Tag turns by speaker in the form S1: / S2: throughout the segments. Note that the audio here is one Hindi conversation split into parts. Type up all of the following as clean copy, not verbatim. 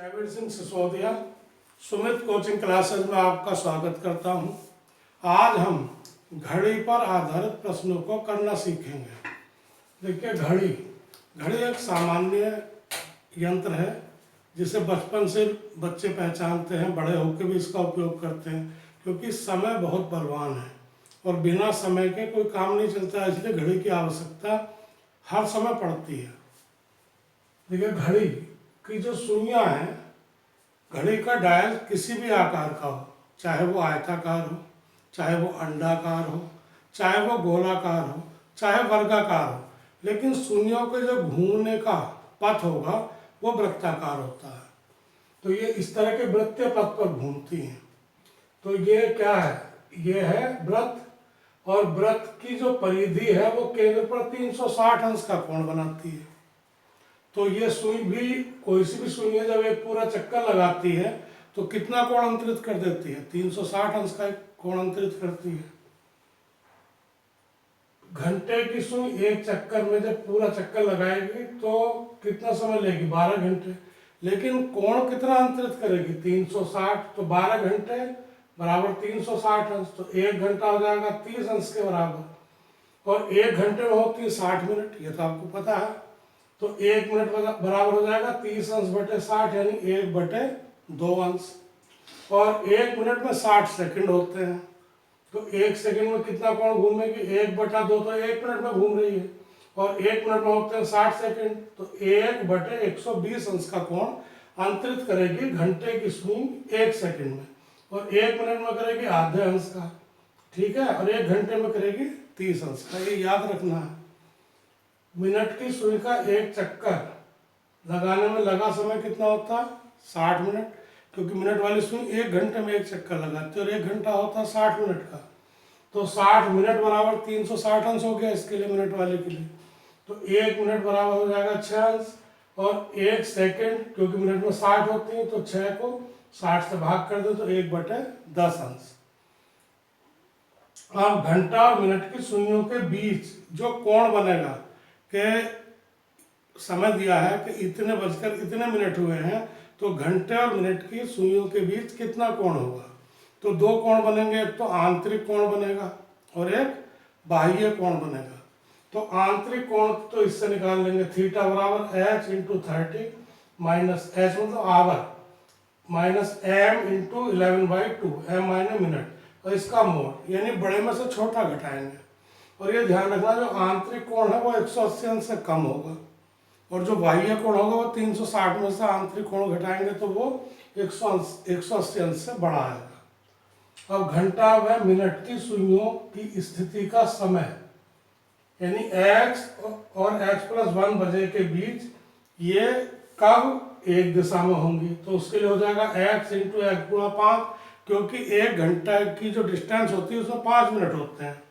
S1: David Singh Sisodia Sumit coaching classes में आपका स्वागत करता हूं। आज हम घड़ी पर आधारित प्रश्नों को करना सीखेंगे। देखिए, घड़ी एक सामान्य यंत्र है जिसे बचपन से बच्चे पहचानते हैं, बड़े होकर भी इसका उपयोग करते हैं क्योंकि समय बहुत बलवान है और बिना समय के कोई काम नहीं चलता, इसलिए घड़ी की आवश्यकता हर समय पड़ती है। देखिए, घड़ी की जो सुइयां हैं, घड़ी का डायल किसी भी आकार का हो, चाहे वो आयताकार हो, चाहे वो अंडाकार हो, चाहे वो गोलाकार हो, चाहे वर्गाकार हो, लेकिन सुइयों के जो घूमने का पथ होगा वो वृत्ताकार होता है। तो ये इस तरह के वृत्तीय पथ पर घूमती हैं। तो ये क्या है? ये है वृत्त, और वृत्त की जो परिधि है वो केंद्र पर 360 अंश का कोण बनाती है। तो ये सुई भी, कोई सी भी सुई है, जब एक पूरा चक्कर लगाती है तो कितना कोण अंतरित कर देती है? 360 अंश का कोण अंतरित करती है। घंटे की सुई एक चक्कर में जब पूरा चक्कर लगाएगी तो कितना समय लेगी? 12 घंटे। लेकिन कोण कितना अंतरित करेगी? 360। तो 12 घंटे बराबर 360 अंश, तो 1 घंटा हो जाएगा 30 अंश के बराबर, और 1 घंटे में होती है 60 मिनट, ये तो आपको पता है। तो 1 मिनट बराबर हो जाएगा 30 अंश बटे 60, यानी 1 बटे 2 अंश, और 1 मिनट में 60 सेकंड होते हैं। तो 1 सेकंड में कितना कोण घूमेगी? 1 बटा 2, तो 1 मिनट में घूम रही है, और 1 मिनट में होते हैं 60 सेकंड, तो 1 बटे 120 अंश का कोण अंतरित करेगी घंटे की सुई 1 सेकंड में, और 1 मिनट में करेगी आधे अंश का, ठीक है, और 1 घंटे में करेगी 30 अंश का। ये याद रखना है। मिनट की सुई का एक चक्कर लगाने में लगा समय कितना होता है? 60 मिनट, क्योंकि मिनट वाली सुई 1 घंटे में एक चक्कर लगाती है, और 1 घंटा होता है 60 मिनट का। तो 60 मिनट बराबर 360 अंश हो गया इसके लिए, मिनट वाले के लिए। तो 1 मिनट बराबर हो जाएगा 6 अंश, और 1 सेकेंड, क्योंकि मिनट में 60 होती है, तो 6 को 60 से भाग कर दो तो 1 बटे 10 अंश। अब घंटा और मिनट की सुइयों के बीच जो कोण बनेगा, के समय दिया है कि इतने बजकर इतने मिनट हुए हैं, तो घंटे और मिनट की सुइयों के बीच कितना कोण होगा? तो 2 कोण बनेंगे, एक तो आंतरिक कोण बनेगा और एक बाह्य कोण बनेगा। तो आंतरिक कोण तो इससे निकाल लेंगे, थीटा बराबर h इंटू 30 माइनस h मतलब hour, minus m into 11/2, m minus minute, और इसका मोड, यानी बड़े में से छोटा घटाएंगे। और ये ध्यान रखना, जो आंतरिक कोण है वो 180 अंश से कम होगा, और जो बाह्य कोण होगा वो 360 में से आंतरिक कोण घटाएंगे तो वो 180 अंश से बड़ा आएगा। अब घंटा व मिनट की सुइयों की स्थिति का समय, यानी x और x+1 बजे के बीच ये कब एक दिशा में होंगी? तो उसके लिए हो जाएगा x इंटू x गुणा 5, क्योंकि 1 घंटा की जो डिस्टेंस होती है उसमें 5 मिनट होते हैं,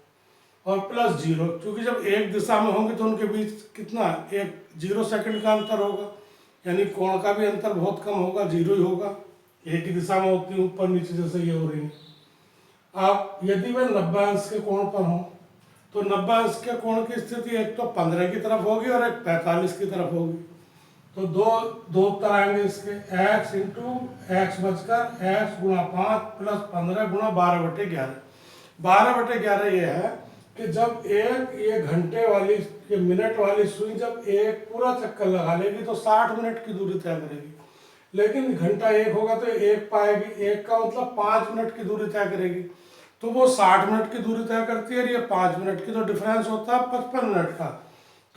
S1: और प्लस 0, क्योंकि जब एक दिशा में होंगे तो उनके बीच कितना, 0 सेकंड का अंतर होगा, यानी कोण का भी अंतर बहुत कम होगा, 0 ही होगा। एक ही दिशा में होती है, ऊपर नीचे जैसे ये हो रही है। अब यदि वह 90 अंश के कोण पर हो, तो 90 अंश के कोण की स्थिति एक तो 15 की तरफ होगी और एक 45 की तरफ होगी। तो दो उत्तर आएंगे इसके, x इंटू एक्स बचकर x गुणा 5 प्लस 15 गुणा 12/11। 12/11 ये है कि जब ये घंटे वाली, ये मिनट वाली सुई जब एक पूरा चक्कर लगा लेगी तो 60 मिनट की दूरी तय करेगी, लेकिन घंटा 1 होगा तो 1 पाएगी, 1 का मतलब 5 मिनट की दूरी तय करेगी, तो वो 60 मिनट की दूरी तय करती है, और ये 5 मिनट की जो डिफरेंस होता है 55 मिनट का,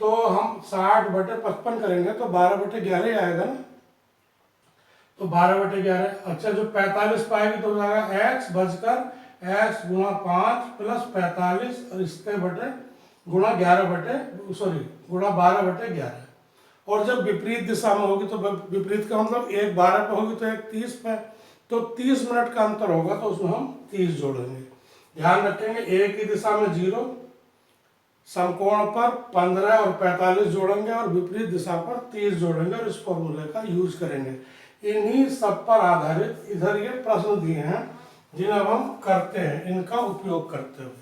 S1: तो हम 60/55 करेंगे तो 12/11 ही आएगा ना। तो 12/11। अच्छा, जो 45 पाएगी तो हो जाएगा x बचकर x गुणा 5 प्लस 45, और इसके बटे गुणा 12/11, और जब विपरीत दिशा में होगी तो विपरीत का मतलब एक 12 पे होगी तो एक 30 पे, तो 30 मिनट का अंतर होगा तो उसमें हम 30 जोड़ेंगे। ध्यान रखेंगे, एक ही दिशा में 0, समकोण पर 15 और 45 जोड़ेंगे, और विपरीत दिशा पर 30 जोड़ेंगे, और इस फॉर्मूले का यूज करेंगे। इन्हीं सब पर आधारित इधर ये प्रश्न दिए हैं जिन्हें हम करते हैं, इनका उपयोग करते हुए।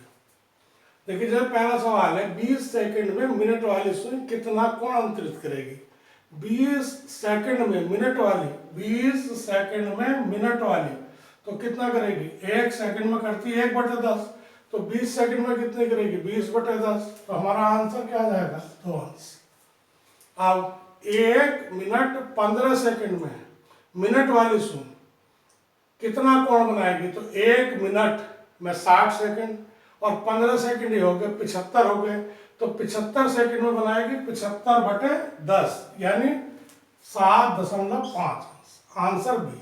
S1: देखिए, जब पहला सवाल है 20 सेकंड में मिनट वाली सुई कितना कोण अंतरित करेगी? 20 सेकंड में मिनट वाली, 20 सेकंड में मिनट वाली तो कितना करेगी? 1 सेकंड में करती है 1/10, तो 20 सेकंड में कितने करेगी? 20/10। तो हमारा आंसर क्या आ जाएगा? 2 अंश। अब 1 मिनट 15 सेकंड में मिनट वाली सुन कितना कोण बनाएगी? तो 1 मिनट में 60 सेकंड और 15 सेकंड ही हो गए, 75 हो गए, तो 75 सेकंड में बनाएगी 75/10 यानी 7.5। Answer B.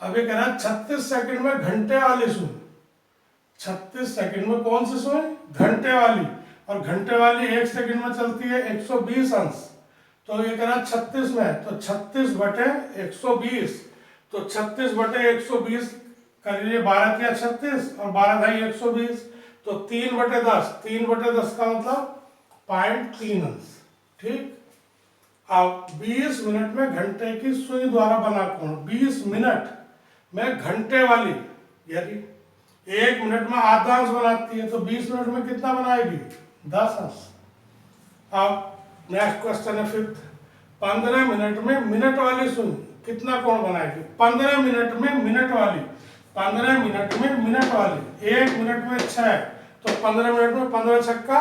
S1: अब ये कह रहा है 36 सेकंड में घंटे वाली सुई। 36 सेकंड में कौन सी सुई? घंटे वाली। और घंटे वाली 1 सेकंड में चलती है 120 अंश। तो ये कह रहा है 36 में, तो 36/120, तो 36/120 कर लिए 12 या 36 और 12 ढाई 120, तो 3/10, 3/10 का मतलब 0.3 अंश। ठीक। अब 20 मिनट में घंटे की सुई द्वारा बना कोण, 20 मिनट में घंटे वाली यानी 1 मिनट में आधा अंश बनाती है, तो 20 मिनट में कितना बनाएगी? 10 अंश। अब नेक्स्ट क्वेश्चन है फिफ्थ। 15 मिनट में मिनट वाली सुई कितना कोण बनाएगी? 15 मिनट में मिनट वाली, 15 मिनट में मिनट वाली 1 मिनट में 6, तो 15 मिनट में 15 छक्का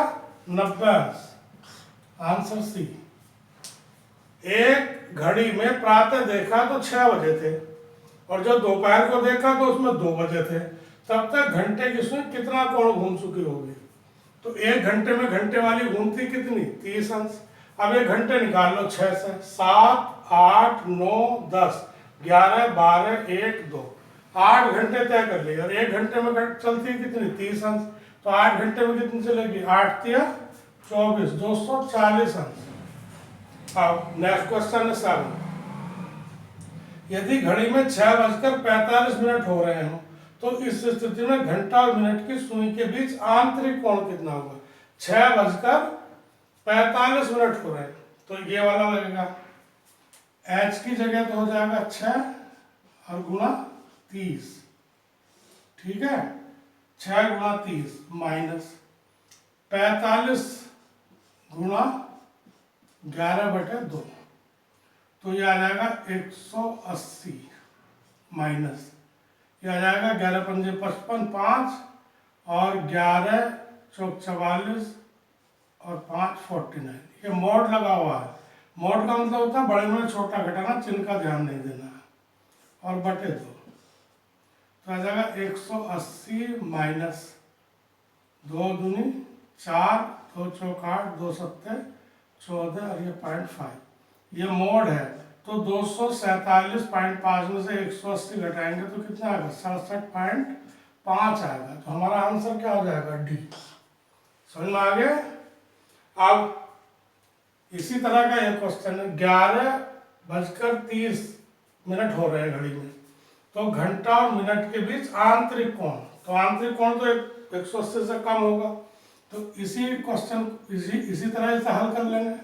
S1: 90 अंश। Answer C. एक घड़ी में प्रातः देखा तो 6 बजे थे और जब दोपहर को देखा तो उसमें 2 बजे थे, तब तक घंटे की सुई कितना कोण घूम चुकी होगी? तो 1 घंटे में घंटे वाली घूमती कितनी? 30 अंश। अब 1 घंटे निकाल लो 6 से, 7, 8, 9, 10, 11, 12, 1, 2, 8 घंटे तय कर लिए और 1 घंटे में चलती है कितनी? 30 अंश। तो 8 घंटे में कितनी चलेगी? 8 तिया 24, 240 अंश। अब नेक्स्ट क्वेश्चन है 7। यदि घड़ी में 6:45 हो रहे हो तो इस स्थिति में घंटा और मिनट की सुई के बीच आंतरिक कोण कितना होगा? 6:45 हो रहे हैं तो ये वाला लगेगा, h की जगह तो हो जाएगा 6 और गुणा 30। ठीक है, 6 गुणा 30 माइनस 45 गुणा 11/2, तो ये आ जाएगा 180 माइनस ये आ जाएगा 11 पंजे 55, 5 और 11 चौक 44 और 5 49। ये मोड लगा हुआ है। मोड का मतलब होता है बड़े में छोटा घटाना, चिन्ह का ध्यान नहीं देना और बटे 2, तो आ जाएगा 180 माइनस 2 दूनी 4, 2 चौक 8, 2 सत्ते 14 और ये 0.5, ये मोड है। तो 247.5 में से 180 घटाएंगे तो कितना आएगा? 67.5 आएगा। तो हमारा आंसर क्या हो जाएगा? डी। समझ में आ गया? अब इसी तरह का एक क्वेश्चन है, 11:30 हो रहे हैं घड़ी में, तो घंटा और मिनट के बीच आंतरिक कोण, तो आंतरिक कोण तो 180 से कम होगा। तो इसी क्वेश्चन इसी तरह से हल कर लेंगे।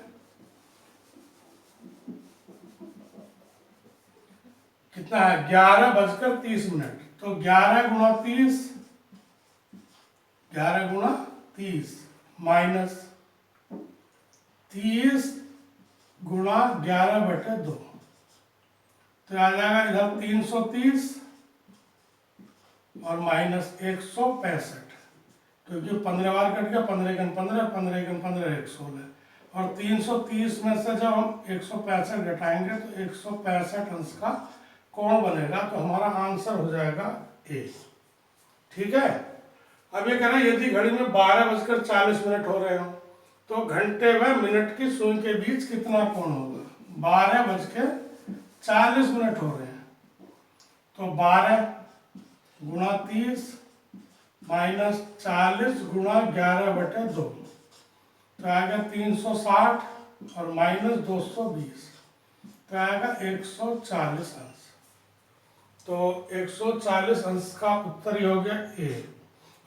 S1: कितना है? 11:30, तो 11 गुणा 30, 11 गुणा 30 माइनस 30 गुणा 11/2, तो आ जाएगा इधर 330 और माइनस 165, क्योंकि 15 बार कट गया, 15 × 15, 15 × 15 116, और 330 में से जब हम 165 घटाएंगे तो 165 अंश का कोण बनेगा। तो हमारा आंसर हो जाएगा ए। ठीक है। अब ये कह रहा है यदि घड़ी में 12:40 हो रहे हो तो घंटे व मिनट की सुई के बीच कितना कोण होगा? 12:40 हो रहे हैं, तो 12 गुणा 30 माइनस 40 गुणा 11/2, तो आएगा 360 और माइनस 220, तो आएगा 140 अंश। तो 140 अंश का उत्तर हो गया ए।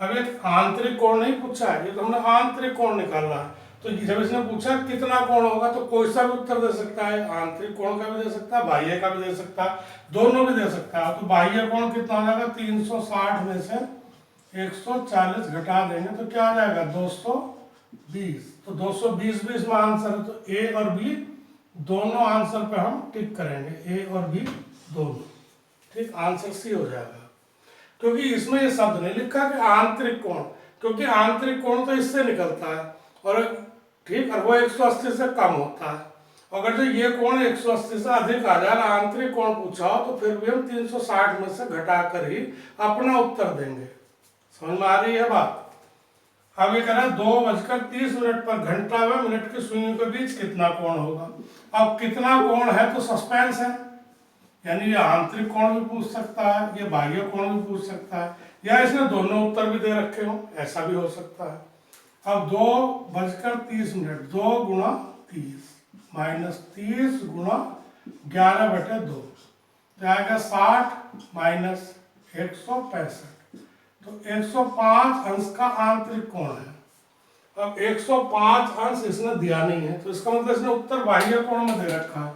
S1: अब एक आंतरिक कोण नहीं पूछा है, ये तो हमने आंतरिक कोण निकाला है। तो जब इसने पूछा कितना कोण होगा तो कोई सा भी उत्तर दे सकता है, आंतरिक कोण का भी दे सकता है, बाह्य का भी दे सकता है, दोनों भी दे सकता है। तो बाह्य कोण कितना हो जाएगा? 360 में से 140 घटा देंगे तो क्या आ जाएगा? 220। तो 220 भी इसमें आंसर है, तो ए और बी दोनों आंसर पे हम टिक करेंगे, ए और बी दोनों। ठीक, आंसर सी हो जाएगा। क्योंकि इसमें ये शब्द नहीं लिखा कि आंतरिक कोण, क्योंकि आंतरिक कोण तो इससे निकलता है और ठीक, और वो 180 से कम होता है। अगर जो ये कोण 180 से अधिक आ जाए, आंतरिक कोण पूछा हो, तो फिर भी हम 360 में से घटाकर ही अपना उत्तर देंगे। समझ में आ रही है बात? अब ये कह रहा है 2:30 पर घंटा व मिनट की सुइयों के बीच कितना कोण होगा। अब कितना कोण है तो सस्पेंस है, यानी ये आंतरिक कोण भी पूछ सकता है, ये बाह्य कोण भी पूछ सकता है, या इसने दोनों उत्तर भी दे रखे हो, ऐसा भी हो सकता है। अब 2:30, 2 गुणा 30 माइनस 30 गुणा 11/2, तो आएगा 60 माइनस 165, तो 105 अंश का आंतरिक कोण है। अब 105 अंश इसने दिया नहीं है, तो इसका मतलब इसने उत्तर बाह्य कोण में दे रखा है,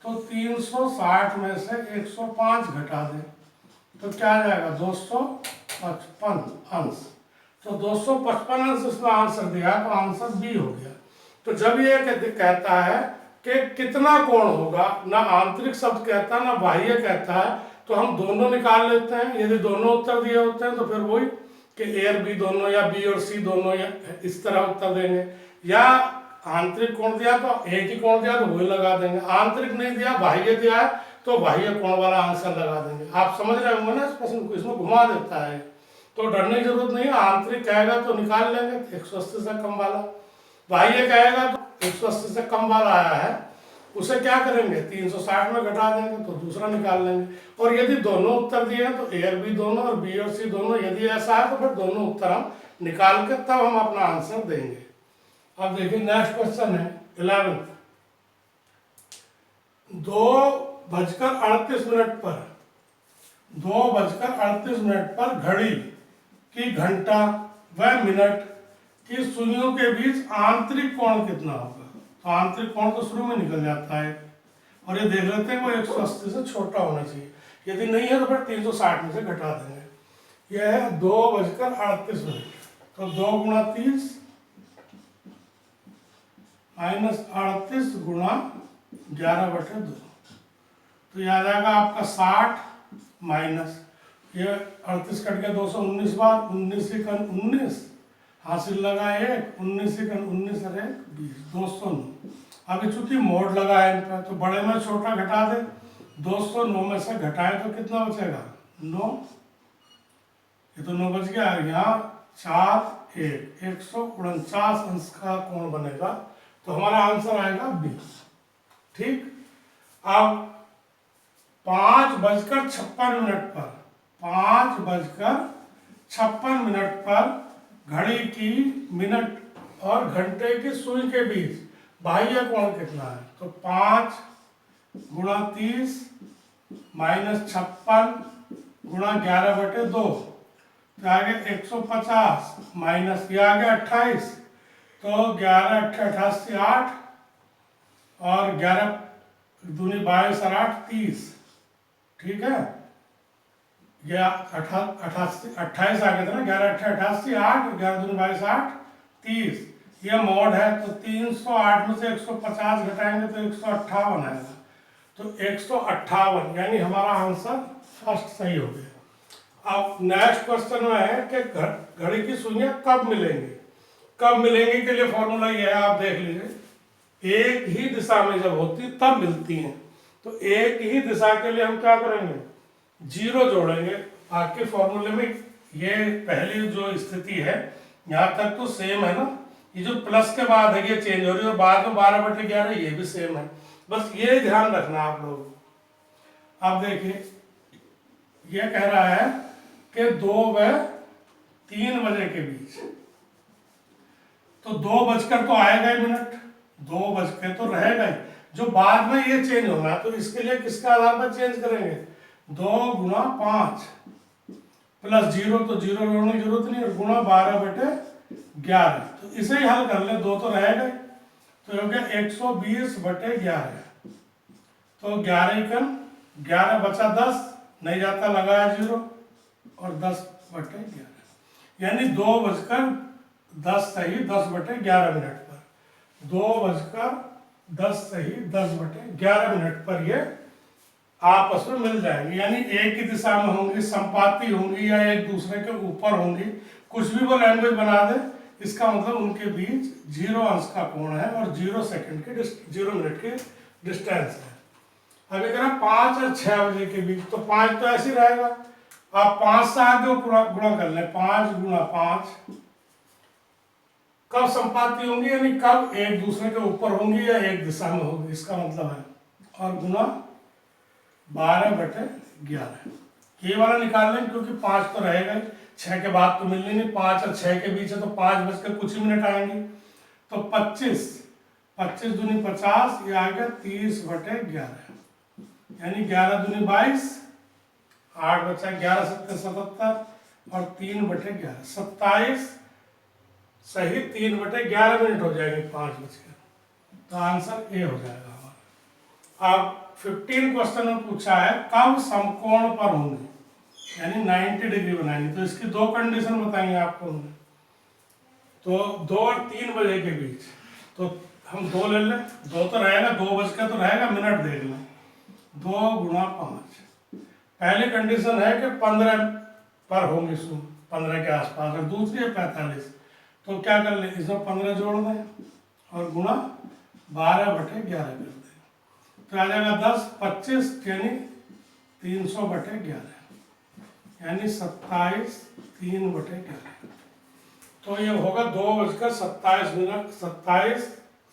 S1: तो 360 में से 105 घटा दें तो क्या आ जाएगा 255 अंश। तो 255 अंश इसमें आंसर दिया, तो आंसर बी हो गया। तो जब ये कहता है कि कितना कोण होगा, ना आंतरिक शब्द कहता है ना बाह्य कहता है, तो हम दोनों निकाल लेते हैं। यदि दोनों उत्तर दिए होते हैं तो फिर वही कि ए और बी दोनों, या बी और सी दोनों, या इस तरह उत्तर देंगे। या आंतरिक कोण दिया तो एक ही कोण दिया तो वही लगा देंगे, आंतरिक नहीं दिया बाह्य दिया है तो बाह्य कोण वाला आंसर लगा देंगे। आप समझ रहे होंगे ना इस प्रश्न को, इसमें घुमा देता है, तो डरने की जरूरत नहीं है। आंतरिक कहेगा तो निकाल लेंगे 180 से कम वाला, बाह्य कहेगा तो 180 से कम वाला आया है उसे क्या करेंगे 360 में घटा देंगे तो दूसरा निकाल लेंगे। और यदि दोनों उत्तर दिए हैं तो ए और बी दोनों और बी और सी दोनों, यदि ऐसा है तो फिर दोनों उत्तर हम निकाल कर तब हम अपना आंसर देंगे। अब देखिए नेक्स्ट क्वेश्चन है 11, 2:38 पर 2:38 पर घड़ी की घंटा व मिनट की सुइयों के बीच आंतरिक कोण कितना होगा। तो आंतरिक कोण तो शुरू में निकल जाता है, और ये देख लेते हैं वो 180 से छोटा होना चाहिए, यदि नहीं है तो फिर 360 में से घटा देंगे। यह है 2:38, तो 2 गुणा 30 माइनस 38 गुणा 11/2, तो यह आ जाएगा आपका 60 माइनस ये 38 कट गया 219 बार, 19 × 19 हासिल लगा 1, 19 × 19 और 1 20, 209। अभी चूंकि मोड लगा है इनका तो बड़े में छोटा घटा दे, 209 में से घटाए तो कितना बचेगा 9, ये तो 9 बच गया। यहाँ 4 1 149 अंश का कोण बनेगा, तो हमारा आंसर आएगा बी। ठीक, अब 5:56 पर 5:56 पर घड़ी की मिनट और घंटे की सुई के बीच बाह्य कोण कितना है। तो 5 गुणा 30 माइनस 56 गुणा 11/2, तो आगे 150 माइनस ये आ गया 28, तो 11 × 8 = 88, 8 और 11 दूनी 22 और 8 30। ठीक है, ये 28 आ गया था ना, 11 × 8 = 88, 8 11 दूनी 22 8 30, ये मोड है तो 308 में से 150 घटाएंगे तो 158 आएगा, तो 158 यानी हमारा आंसर फर्स्ट सही हो गया। अब नेक्स्ट क्वेश्चन में है कि घड़ी की सुइयां कब मिलेंगी। कब मिलेंगी के लिए फॉर्मूला ये है, आप देख लीजिए, एक ही दिशा में जब होती तब मिलती हैं। तो एक ही दिशा के लिए हम क्या करेंगे 0 जोड़ेंगे। आपके फॉर्मूले में ये पहली जो स्थिति है यहाँ तक तो सेम है ना, ये जो प्लस के बाद है ये चेंज हो रही है, और बाद में 12/11 ये भी सेम है, बस ये ध्यान रखना आप लोग। अब देखिए ये कह रहा है कि 2 व 3 बजे के बीच, तो 2 बजकर तो आएगा ही मिनट, 2 बज के तो रहेगा ही, जो बाद में ये चेंज होना है तो इसके लिए किसका आधार पर चेंज करेंगे 2 गुणा 5 प्लस 0, तो 0 जोड़ने की जरूरत नहीं, और गुणा 12/11, तो इसे ही हल कर ले, 2 तो रहेगा ही, तो हो गया 120/11, तो 11 बचा 10 नहीं जाता, लगाया 0 और 10/11, यानी 2:10 सही 10/11 पर 2:10 10 सही 10/11 मिनट पर ये आपस में मिल जाएंगे, यानी एक ही दिशा में होंगी, संपाती होंगी या एक दूसरे के ऊपर होंगी, कुछ भी वो लैंग्वेज बना दे, इसका मतलब उनके बीच 0 अंश का कोण है और 0 सेकंड के 0 मिनट के डिस्टेंस है। अभी कह रहा 5 और 6 बजे के बीच, तो 5 तो ऐसे ही रहेगा, आप 5 से आगे गुणा कर लें, 5 गुणा 5, कब संपाती होंगी यानी कब एक दूसरे के ऊपर होंगी या एक दिशा में होंगी, इसका मतलब है, और गुणा 12/11, ये वाला निकाल लें क्योंकि 5 तो रहेगा, 6 के बाद तो मिलनी नहीं, 5 और 6 के बीच है तो 5 बजकर कुछ ही मिनट आएंगे, तो 25 दूनी 50, ये आ गया 30/11, यानी 11 दूनी 22, 8 बचा 11 7 77 और 3/11 27 सही 3/11 मिनट हो जाएंगे 5 बजकर, तो आंसर ए हो जाएगा हमारा। अब 15 क्वेश्चन में पूछा है कब समकोण पर होंगे, यानी 90 डिग्री बनाएंगे, तो इसकी 2 कंडीशन बताएंगे आपको हमने, तो 2 और 3 बजे के बीच, तो हम 2 ले लें, 2 तो रहेगा, 2 बजकर तो रहेगा, मिनट देख लें, 2 गुणा 5, पहली कंडीशन है कि 15 पर होंगी, 15 के आसपास, और दूसरी है 45, तो क्या कर ले, इसमें 15 जोड़ दें और गुणा 12/11 कर दें, तो आ जाएगा 10 25 यानी 300/11, यानी 27 3/11, तो ये होगा 2:27 27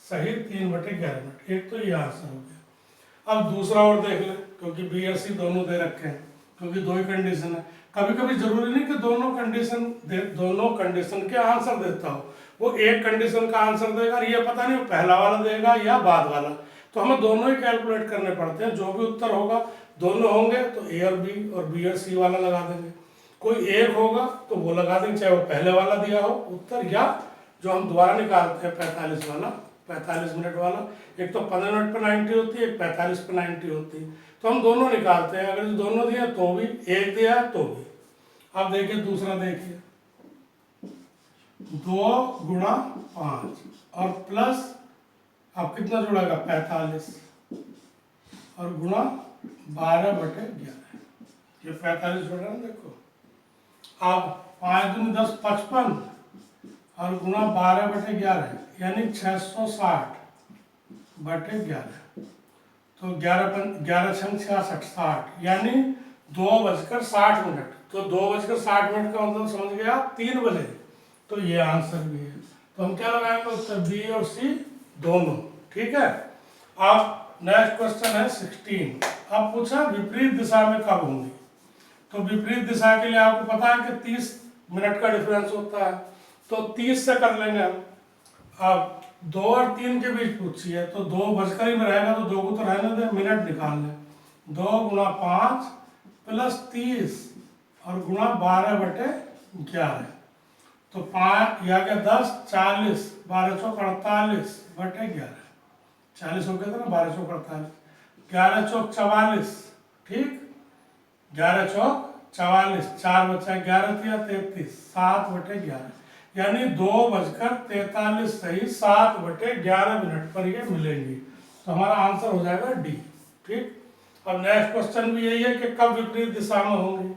S1: सही 3/11 मिनट, एक तो ये आंसर हो गया। अब दूसरा और देख ले, क्योंकि बी और सी दोनों दे रखे हैं, क्योंकि 2 ही कंडीशन है, कभी कभी जरूरी नहीं कि दोनों कंडीशन के आंसर देता हो, वो एक कंडीशन का आंसर देगा, ये पता नहीं पहला वाला देगा या बाद वाला, तो हमें दोनों ही कैलकुलेट करने पड़ते हैं, जो भी उत्तर होगा, दोनों होंगे तो ए और बी और सी वाला लगा देंगे, कोई एक होगा तो वो लगा देंगे, चाहे वो पहले वाला दिया हो उत्तर या जो हम दोबारा निकालते हैं 45 मिनट वाला, एक तो 15 मिनट पर 90 होती है, एक 45 पर 90 होती है, तो हम दोनों निकालते हैं, अगर दोनों दिया तो भी, एक दिया है तो भी। अब देखिए दूसरा, देखिए 2 गुणा 5 और प्लस अब कितना जुड़ेगा 45 और गुणा 12/11, ये 45 जुड़ रहा है देखो, अब 5 दूनी 10 55 और गुणा 12/11 यानी 660/11, तो 11 छंग 66 60, यानी 2:60, तो 2:60 का मतलब समझ गया आप 3 बजे, तो ये आंसर भी है, तो हम क्या लगाएंगे उत्तर बी और सी दोनों, ठीक है। अब नेक्स्ट क्वेश्चन है 16, अब पूछा विपरीत दिशा में कब होंगी, तो विपरीत दिशा के लिए आपको पता है कि 30 मिनट का डिफरेंस होता है, तो 30 से कर लेंगे हम। अब 2 और 3 के बीच पूछी है, तो 2 बजकर ही में रहेगा, तो 2 को तो रहने दें, मिनट निकाल लें, 2 गुणा 5 प्लस 30 और गुणा 12/11, तो 5 या क्या 10 40 12 चौक 48/11, 40 हो गया था ना, 12 चौक 48, 11 चौक 44, ठीक, 11 चौक 44, 4 बचा 11 दिया 33, 7/11, यानी 2:43 सही 7/11 मिनट पर ये मिलेंगी, तो हमारा आंसर हो जाएगा डी, ठीक। अब नेक्स्ट क्वेश्चन भी यही है कि कब विपरीत दिशा में होंगी,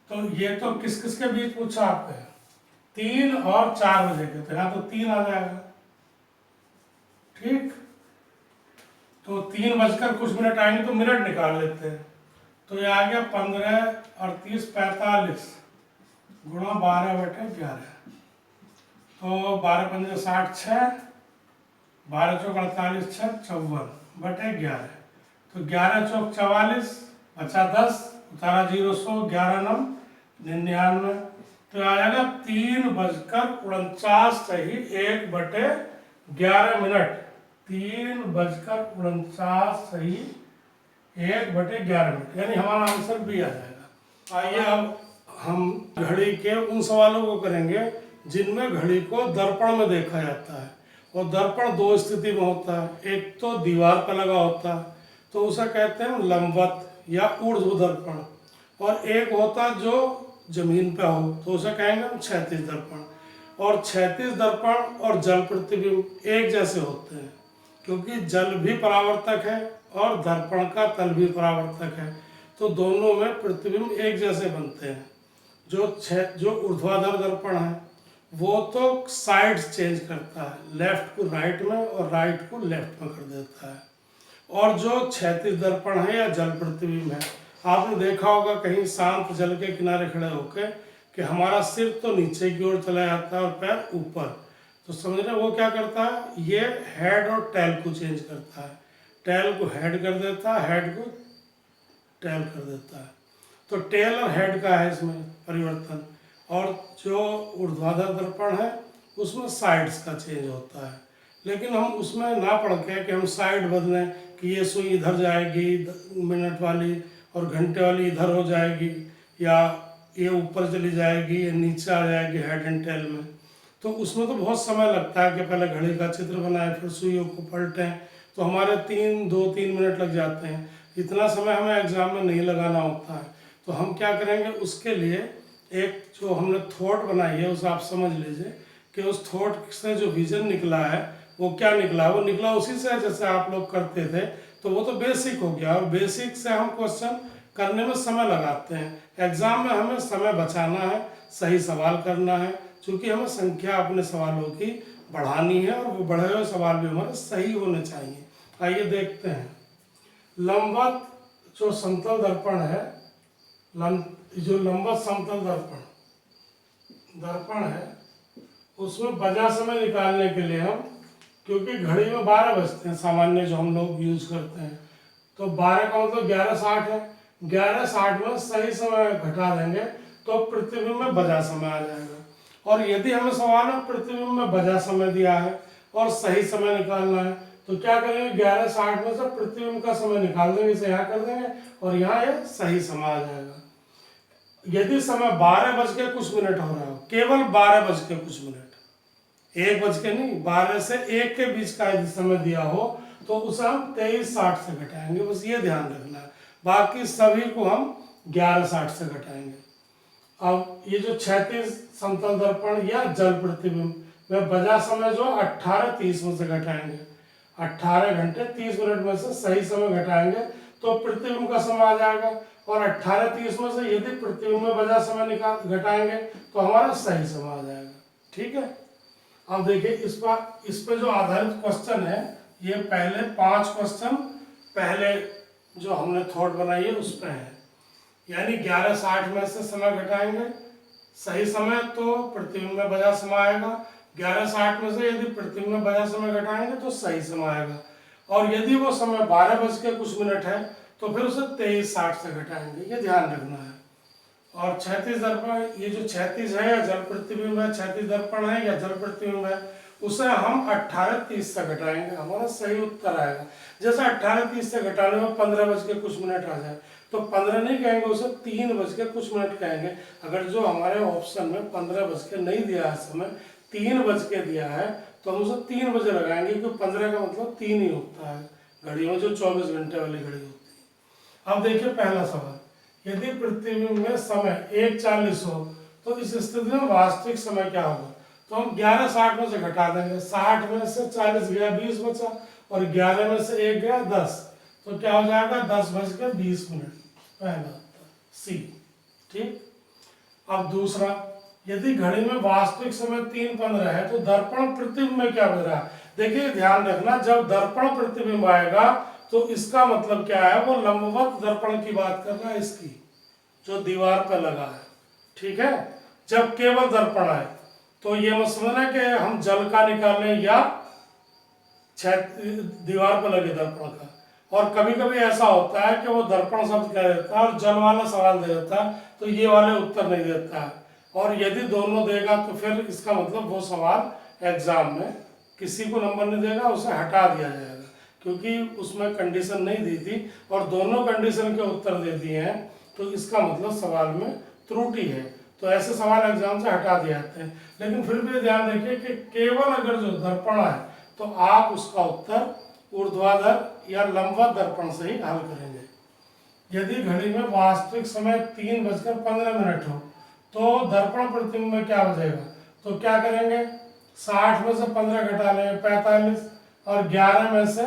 S1: तो ये तो किस किस के बीच पूछा आपने, 3 और 4 बजे के, तो यहाँ तो 3 आ जाएगा, ठीक, तो 3 बजकर कुछ मिनट आएंगे तो मिनट निकाल लेते हैं, तो ये आ गया 15 और 30 45 गुणा 12/11, तो 12 पंजे 60 6, 12 चौक 48 6 54/11, तो 11 चौक 44 बचा 10, उतारा 0 100, 11 9 99, तो आ जाएगा 3:49 सही 1/11 मिनट, 3:49 सही 1/11 मिनट, यानी हमारा आंसर भी आ जाएगा। आइए अब हम घड़ी के उन सवालों को करेंगे जिनमें घड़ी को दर्पण में देखा जाता है, और दर्पण 2 स्थिति में होता है, एक तो दीवार पर लगा होता है तो उसे कहते हैं लंबवत या ऊर्ध्व दर्पण, और एक होता है जो जमीन पे हो तो उसे कहेंगे हम क्षैतिज दर्पण, और क्षैतिज दर्पण और जल प्रतिबिंब एक जैसे होते हैं, क्योंकि जल भी परावर्तक है और दर्पण का तल भी परावर्तक है, तो दोनों में प्रतिबिंब एक जैसे बनते हैं। जो ऊर्ध्वाधर दर्पण है वो तो साइड्स चेंज करता है, लेफ्ट को राइट में और राइट को लेफ्ट में कर देता है। और जो क्षैतिज दर्पण है या जल प्रतिबिंब है, आपने देखा होगा कहीं शांत जल के किनारे खड़े होकर कि हमारा सिर तो नीचे की ओर चला जाता है और पैर ऊपर, तो समझ रहे वो क्या करता है, ये हेड और टेल को चेंज करता है, टेल को हेड कर देता है, हेड को टेल कर देता है। तो टेल और हेड का है इसमें परिवर्तन। और जो ऊर्ध्वाधर दर्पण है उसमें साइड्स का चेंज होता है, लेकिन हम उसमें ना पढ़ के कि हम साइड बदलें कि ये सुई इधर जाएगी मिनट वाली और घंटे वाली इधर हो जाएगी, या ये ऊपर चली जाएगी या नीचे आ जाएगी हेड एंड टेल में, तो उसमें तो बहुत समय लगता है कि पहले घड़ी का चित्र बनाएं फिर सुइयों को पलटें, तो हमारे 2-3 मिनट लग जाते हैं। इतना समय हमें एग्जाम में नहीं लगाना होता है। तो हम क्या करेंगे, उसके लिए एक जो हमने थॉट बनाई है उसे आप समझ लीजिए कि उस थॉट से जो विजन निकला है वो क्या निकला, वो निकला उसी से जैसे आप लोग करते थे, तो वो तो बेसिक हो गया। और बेसिक से हम क्वेश्चन करने में समय लगाते हैं। एग्जाम में हमें समय बचाना है, सही सवाल करना है, क्योंकि हमें संख्या अपने सवालों की बढ़ानी है और वो बढ़े हुए सवाल भी हमारे सही होने चाहिए। आइए देखते हैं। लंबवत जो समतल दर्पण है, जो लंबवत समतल दर्पण है उसमें बजा समय निकालने के लिए हम, क्योंकि घड़ी में 12 बजते हैं सामान्य जो हम लोग यूज करते हैं, तो 12 का मतलब 11:60 है, 11:60 में सही समय घटा देंगे तो प्रतिबिंब में बजा समय आ जाएगा। और यदि हमें सवाल में प्रतिबिंब में बजा समय दिया है और सही समय निकालना है तो क्या करेंगे, 11:60 में से प्रतिबिंब का समय निकाल देंगे, इसे यहाँ कर देंगे और यहाँ ये सही समय आ जाएगा। यदि समय 12 बज के कुछ मिनट हो रहा हो, केवल 12 बज के कुछ मिनट, 1 बज के नहीं, 12 से 1 के बीच का यदि समय दिया हो तो उसे हम 23:60 से घटाएंगे, बस ये ध्यान रखना है। बाकी सभी को हम 11:60 से घटाएंगे। अब ये जो क्षैतिज समतल दर्पण या जल प्रतिबिंब में बजा समय जो 18:30 में से घटाएंगे, 18 घंटे 30 मिनट में से सही समय घटाएंगे तो प्रतिबिंब का समय आ जाएगा। और 18:30 में से यदि प्रतिबिंब में बजा समय घटाएंगे तो हमारा सही समय आ जाएगा। ठीक है, अब देखिए इस पर जो आधारित क्वेश्चन है, ये पहले 5 क्वेश्चन पहले जो हमने थॉट बनाई है उस पर है। यानी 11:60 में से समय घटाएंगे, सही समय तो प्रतिबिंब में बजा समय आएगा, 11:60 में से यदि प्रतिबिंब में बजा समय घटाएंगे तो सही समय आएगा। और यदि वो समय 12 बज के कुछ मिनट है तो फिर उसे 23:60 से घटाएंगे, ये ध्यान रखना है। और क्षैतिज दर्पण, ये जो क्षैतिज है या जल प्रतिबिंब है, क्षैतिज दर्पण है या जल प्रतिबिंब है, उसे हम 18:30 से घटाएंगे, हमारा सही उत्तर आएगा। जैसे 18:30 से घटाने में 15 बज के कुछ मिनट आ जाए तो 15 नहीं कहेंगे, उसे 3 बज के कुछ मिनट कहेंगे। अगर जो हमारे ऑप्शन में 15 बज के नहीं दिया है समय, 3 बज के दिया है तो हम उसे 3 बजे लगाएंगे, क्योंकि 15 का मतलब 3 ही होता है घड़ी में, जो 24 घंटे वाली घड़ी होती है। अब देखिए पहला सवाल, यदि प्रतिबिंब में समय 1:40 हो तो इस स्थिति में वास्तविक समय क्या होगा, तो हम 11:60 में से घटा देंगे, 60 में से 40 गया 20 बचा और 11 में से 1 गया 10, तो क्या हो जाएगा 10:20। पहला उत्तर सी। ठीक, अब दूसरा, यदि घड़ी में वास्तविक समय 3:15 है तो दर्पण प्रतिबिंब में क्या बज रहा है। देखिए ध्यान रखना, जब दर्पण प्रतिबिंब आएगा तो इसका मतलब क्या है, वो लंबवत दर्पण की बात कर रहा है, इसकी जो दीवार पर लगा है। ठीक है, जब केवल दर्पण आए तो ये मत समझना कि हम जल का निकालें या दीवार पर लगे दर्पण का। और कभी कभी ऐसा होता है कि वो दर्पण शब्द कह देता है और जल वाला सवाल दे देता है, तो ये वाले उत्तर नहीं देता है। और यदि दोनों देगा तो फिर इसका मतलब वो सवाल एग्जाम में किसी को नंबर नहीं देगा, उसे हटा दिया जाएगा, क्योंकि उसमें कंडीशन नहीं दी थी और दोनों कंडीशन के उत्तर दे दिए हैं, तो इसका मतलब सवाल में त्रुटि है, तो ऐसे सवाल एग्जाम से हटा दिए जाते हैं। लेकिन फिर भी ध्यान रखिए कि केवल अगर जो दर्पण है तो आप उसका उत्तर ऊर्ध्वाधर या लंबवत दर्पण से ही हल करेंगे। यदि घड़ी में वास्तविक समय 3:15 हो तो दर्पण प्रतिबिंब में क्या बचेगा, तो क्या करेंगे, 60 में से 15 घटा लेंगे 45, और 11 में से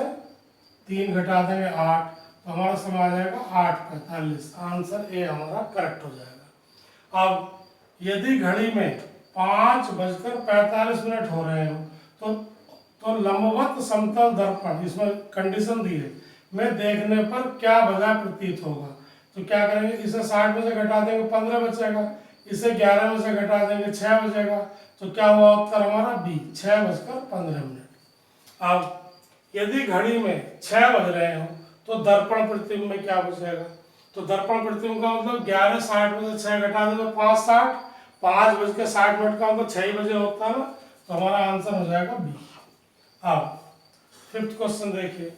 S1: 3 घटा देंगे 8, तो हमारा समय आ जाएगा 8:45। आंसर ए हमारा करेक्ट हो जाएगा। अब यदि घड़ी में 5:45 हो रहे हो तो लंबवत समतल दर्पण, इसमें कंडीशन दी है, में देखने पर क्या बजा प्रतीत होगा। तो क्या करेंगे, इसे 60 में से घटा देंगे 15 बचेगा, इसे 11 में से घटा देंगे 6 बचेगा, तो क्या हुआ उत्तर हमारा बी, 6:15। अब यदि घड़ी में 6 बज रहे हो तो दर्पण प्रतिबिंब में क्या बचेगा। तो दर्पण प्रतिबिंब का मतलब 11:60 में से 6 घटा दे तो 5:60, 5:60 का मतलब 6 बजे होता है ना, तो हमारा आंसर हो जाएगा बी। अब 5th क्वेश्चन देखिए,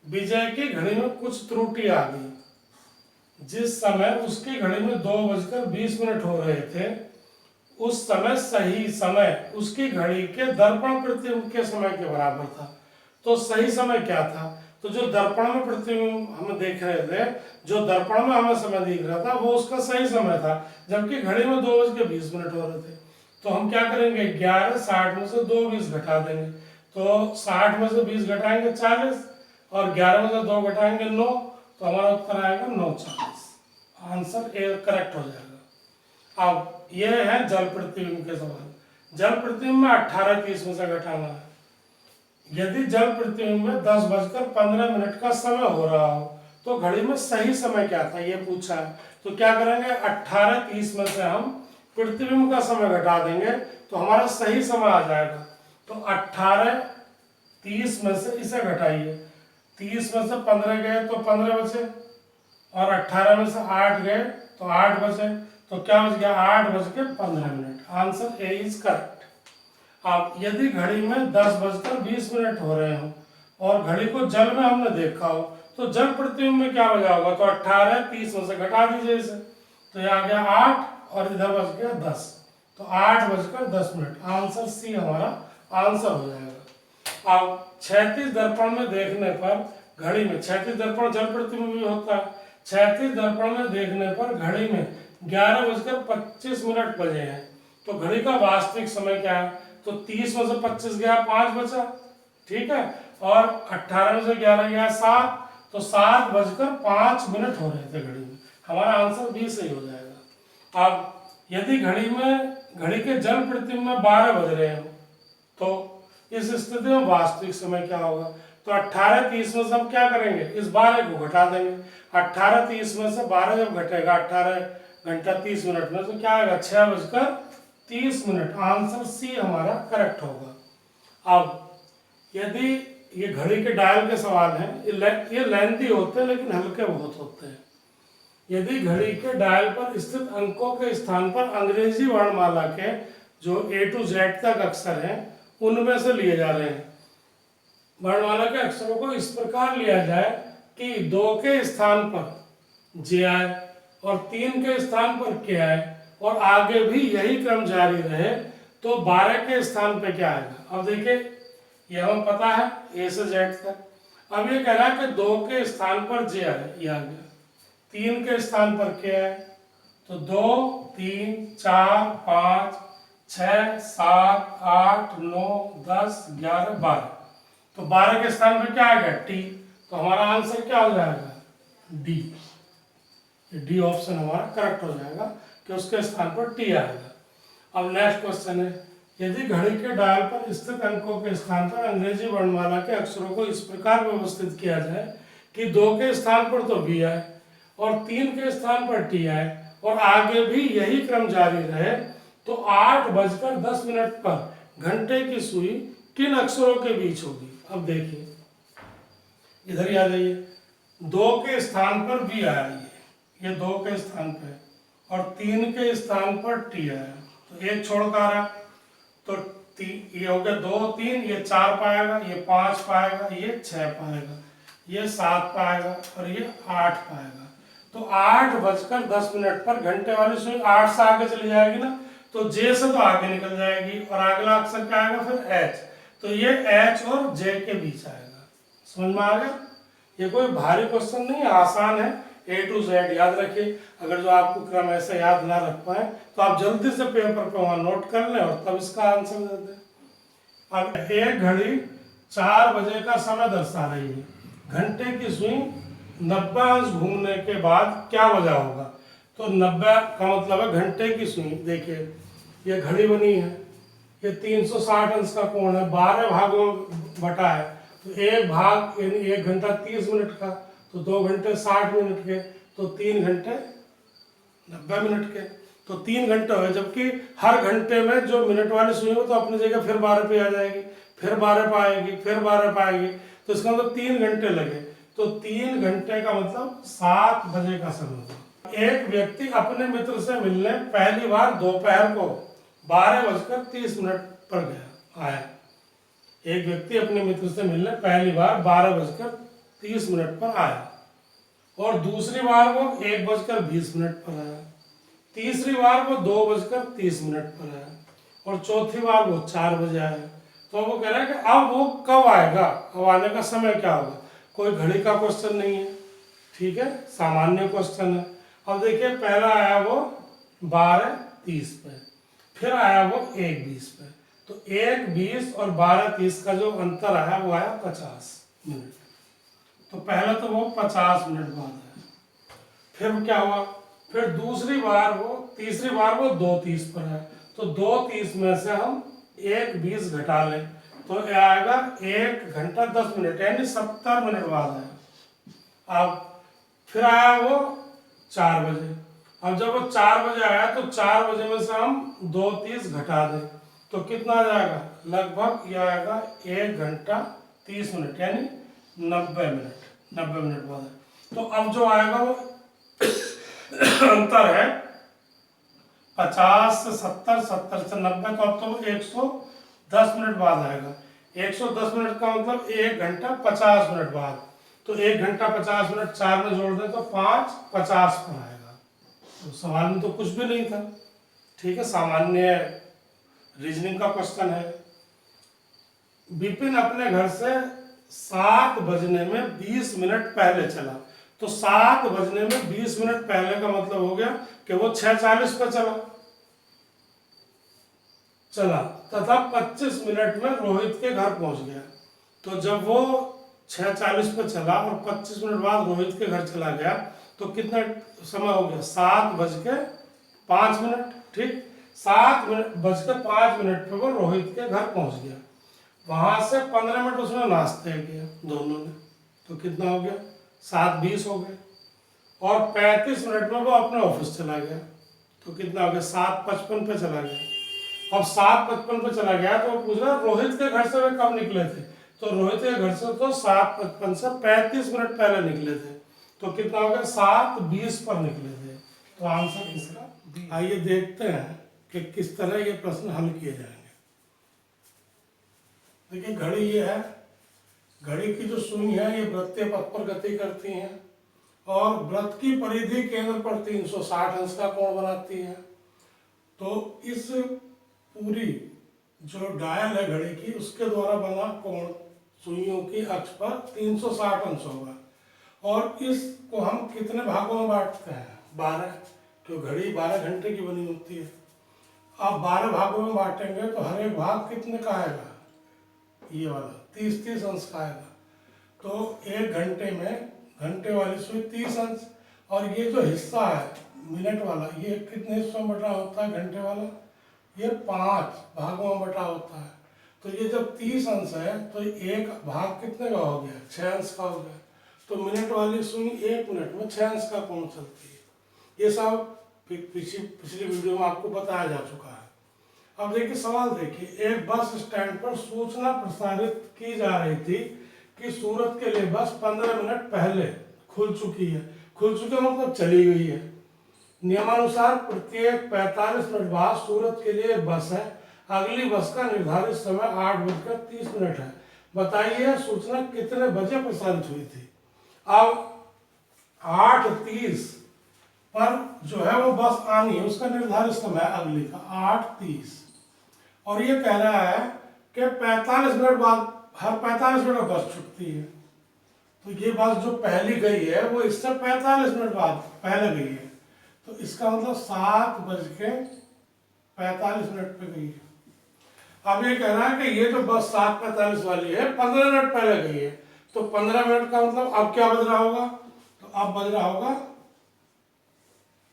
S1: विजय की घड़ी में कुछ त्रुटि आ गई। जिस समय उसकी घड़ी में 2:20 हो रहे थे, उस समय सही समय उसकी घड़ी के दर्पण प्रतिबिंब के समय के बराबर था। तो सही समय क्या था, तो जो दर्पण में प्रतिबिंब हम देख रहे थे, जो दर्पण में हमें समय दिख रहा था, वो उसका सही समय था, जबकि घड़ी में 2:20 हो रहे थे। तो हम क्या करेंगे, 11:60 में से 2:20 घटा देंगे, तो 60 में से 20 घटाएंगे 40, और 11 में से 2 घटाएंगे 9, तो हमारा उत्तर आएगा 9:40। आंसर ए करेक्ट हो जाएगा। अब यह है जल प्रतिबिंब के सवाल। जल प्रतिबिंब में 18:30 में से घटाना है। यदि जल प्रतिबिंब में 10:15 का समय हो रहा हो तो घड़ी में सही समय क्या था, ये पूछा है। तो क्या करेंगे, 18:30 में से हम प्रतिबिंब का समय घटा देंगे तो हमारा सही समय आ जाएगा। तो 18:30 में से इसे घटाइए, 30 में से 15 गए तो 15 बचे, और 18 में से 8 गए तो 8 बचे, तो क्या बच गया, 8:15। Answer A is correct. अब यदि घड़ी में 10:20 हो रहे हो और घड़ी को जल में हमने देखा हो तो जल प्रतिबिंब में क्या बजा होगा, तो 18:30 में से घटा दीजिए इसे, तो ये आ गया 8 और इधर बच गया 10, तो 8:10। आंसर सी हमारा आंसर हो जाएगा। अब क्षैतिज दर्पण में देखने पर घड़ी में, क्षैतिज दर्पण जल प्रतिबिंब भी होता है, क्षैतिज दर्पण में देखने पर घड़ी में 11:25 बजे हैं, तो घड़ी का वास्तविक समय क्या है, तो 30 में से 25 गया 5 बचा, ठीक है, और 18 में से 11 गया 7, तो 7:05 हो रहे थे घड़ी में, हमारा आंसर बी सही हो जाएगा। अब यदि घड़ी के जल प्रतिबिंब में 12 बज रहे हो तो इस स्थिति में वास्तविक समय क्या होगा, तो 18:30 में से हम क्या करेंगे, इस 12 को घटा देंगे। 18:30 में से 12 जब घटेगा 18:30 में, तो क्या आएगा, 6:30। आंसर सी हमारा करेक्ट होगा। अब यदि ये घड़ी के डायल के सवाल हैं, ये लेंथी होते हैं लेकिन हल्के बहुत होते हैं। यदि घड़ी के डायल पर स्थित अंकों के स्थान पर अंग्रेजी वर्णमाला के जो A to Z तक अक्षर हैं उनमें से लिए जा रहे हैं, वर्णमाला के अक्षरों को इस प्रकार लिया जाए कि 2 के स्थान पर J आए और 3 के स्थान पर K आए और आगे भी यही क्रम जारी रहे, तो 12 के स्थान पे क्या आएगा। अब देखिए ये हमें पता है A से Z तक। अब ये कह रहा है कि 2 के स्थान पर J आए, ये आ गया, 3 के स्थान पर K आए, तो 2 3 4 5 6 7 8 9 10 11 12, तो 12 के स्थान पर क्या आएगा, T, तो हमारा आंसर क्या हो जाएगा, डी। डी ऑप्शन हमारा करेक्ट हो जाएगा कि उसके स्थान पर टी आएगा। अब नेक्स्ट क्वेश्चन है, यदि घड़ी के डायल पर स्थित अंकों के स्थान पर अंग्रेजी वर्णमाला के अक्षरों को इस प्रकार व्यवस्थित किया जाए कि 2 के स्थान पर तो बी आए और 3 के स्थान पर टी आए और आगे भी यही क्रम जारी रहे, तो 8:10 पर घंटे की सुई किन अक्षरों के बीच होगी। अब देखिए इधर ही आ जाइए, 2 के स्थान पर बी आया, ये 2 के स्थान पे, और 3 के स्थान पर टी आया, तो एक छोड़ कर आ रहा, तो ये हो गया 2 3, ये 4 पाएगा, ये 5 पाएगा, ये 6 पाएगा, ये 7 पाएगा और ये 8 पाएगा। तो 8:10 पर घंटे वाली सुई 8 से आगे चली जाएगी ना, तो जे से तो आगे निकल जाएगी और अगला अक्षर क्या आएगा फिर एच, तो ये एच और जे के बीच आएगा। समझ में आ गया, ये कोई भारी क्वेश्चन नहीं है, आसान है, A to Z याद रखिए। अगर जो आपको क्रम ऐसे याद ना रख पाए तो आप जल्दी से पेपर पे वहां नोट कर लें और तब इसका आंसर दे दें। अब एक घड़ी 4 बजे का समय दर्शा रही है। घंटे की सुई 90 अंश घूमने के बाद क्या बजा होगा? तो 90 का मतलब है घंटे की सुई। देखिए ये घड़ी बनी है, ये 360 अंश का कोण है, 12 भागों में बटा है, तो एक भाग यानी 1 घंटा 30 मिनट का, तो 2 घंटे 60 मिनट के, तो 3 घंटे 90 मिनट के, तो 3 घंटे हुए। जबकि हर घंटे में जो मिनट वाली सुई हो तो अपनी जगह फिर 12 पे आ जाएगी, फिर 12 पे आएगी, फिर 12 पे आएगी, तो इसका मतलब 3 घंटे लगे। तो 3 घंटे का मतलब 7 बजे का समय हुआ। एक व्यक्ति अपने मित्र से मिलने पहली बार दोपहर को 12:30 पर आया। एक व्यक्ति अपने मित्र से मिलने पहली बार 12:30 पर आया, और दूसरी बार वो 1:20 पर आया, तीसरी बार वो 2:30 पर आया, और चौथी बार वो 4 बजे आया। तो वो कह रहा है कि अब वो कब आएगा, अब आने का समय क्या होगा? कोई घड़ी का क्वेश्चन नहीं है, ठीक है, सामान्य क्वेश्चन है। अब देखिए पहला आया वो 12:30 पे, फिर आया वो 1:20 पे, तो 1:20 और 12:30 का जो अंतर आया वो आया 50 मिनट। तो पहले तो वो 50 मिनट बाद आया, फिर क्या हुआ, फिर तीसरी बार वो 2:30 पर आया, तो 2:30 में से हम 1:20 घटा लें तो ये आएगा 1 घंटा 10 मिनट, यानी 70 मिनट बाद आया। अब फिर आया वो 4 बजे। अब जब वो 4 बजे आया तो 4 बजे में से हम 2:30 घटा दें तो कितना आ जाएगा, लगभग यह आएगा 1 घंटा 30 मिनट, यानी 90 मिनट बाद है। तो अब जो आएगा वो अंतर है 50 से 70, 70 से 90, तो अब तो 110 मिनट बाद आएगा। 110 मिनट का मतलब 1 घंटा 50 मिनट बाद, तो 1 घंटा 50 मिनट 4 में जोड़ दें तो 5:50 पर आएगा। तो सवाल में तो कुछ भी नहीं था, ठीक है, सामान्य रीजनिंग का क्वेश्चन है। विपिन अपने घर से 7 बजने में 20 मिनट पहले चला, तो 7 बजने में 20 मिनट पहले का मतलब हो गया कि वो 6:40 पर चला तथा 25 मिनट में रोहित के घर पहुंच गया। तो जब वो 6:40 पर चला और 25 मिनट बाद रोहित के घर चला गया तो कितना समय हो गया, 7:05, ठीक, 7:05 पर वो रोहित के घर पहुंच गया। वहां से 15 मिनट उसने नाश्ता किया दोनों ने, तो कितना हो गया, 7:20 हो गए, और 35 मिनट में वो अपने ऑफिस चला गया, तो कितना हो गया, 7:55 पे चला गया। अब 7:55 पे चला गया तो वो पूछ रहा रोहित के घर से वे कब निकले थे, तो रोहित के घर से तो 7:55 से 35 मिनट पहले निकले थे, तो कितना हो गया, 7:20 पर निकले थे। तो आंसर इसका। आइए देखते हैं कि किस तरह ये प्रश्न हल किए जाएंगे। देखिए घड़ी ये है, घड़ी की जो सुई है ये वृत्तीय पथ पर गति करती है और वृत्त की परिधि केंद्र पर 360 अंश का कोण बनाती है। तो इस पूरी जो डायल है घड़ी की उसके द्वारा बना कोण सुइयों की अक्ष पर 360 अंश होगा, और इसको हम कितने भागों में बांटते हैं, 12, तो घड़ी 12 घंटे की बनी होती है। अब 12 भागों में बांटेंगे तो हर एक भाग कितने का आएगा, ये वाला 30-30 अंश का आएगा। तो 1 घंटे में घंटे वाली सुई 30 अंश, और ये जो हिस्सा है मिनट वाला ये कितने हिस्सों में बटा होता है, घंटे वाला ये 5 भागों में बटा होता है। तो ये जब 30 अंश है तो एक भाग कितने का हो गया, 6 अंश का हो गया। तो मिनट वाली सुई 1 मिनट में 6 अंश का कोण चलती है। ये सब पिछली वीडियो में आपको बताया जा चुका है। अब देखिए सवाल देखिए, एक बस स्टैंड पर सूचना प्रसारित की जा रही थी कि सूरत के लिए बस 15 मिनट पहले खुल चुकी है। खुल चुकी मतलब चली गई है। नियमानुसार प्रत्येक 45 मिनट बाद सूरत के लिए बस है, अगली बस का निर्धारित समय 8:30 है। बताइए सूचना कितने बजे प्रसारित हुई थी। अब 8:30 पर जो है वो बस आनी है, उसका निर्धारित समय अगली का 8:30, और ये कह रहा है कि 45 मिनट बाद, हर 45 मिनट बस छूटती है। तो ये बस जो पहली गई है वो इससे 45 मिनट बाद पहले गई है, तो इसका मतलब 7:45 पे गई है। अब ये कह रहा है कि ये जो बस 7:45 वाली है 15 मिनट पहले गई है, तो 15 मिनट का मतलब अब क्या बज रहा होगा, तो अब बज रहा होगा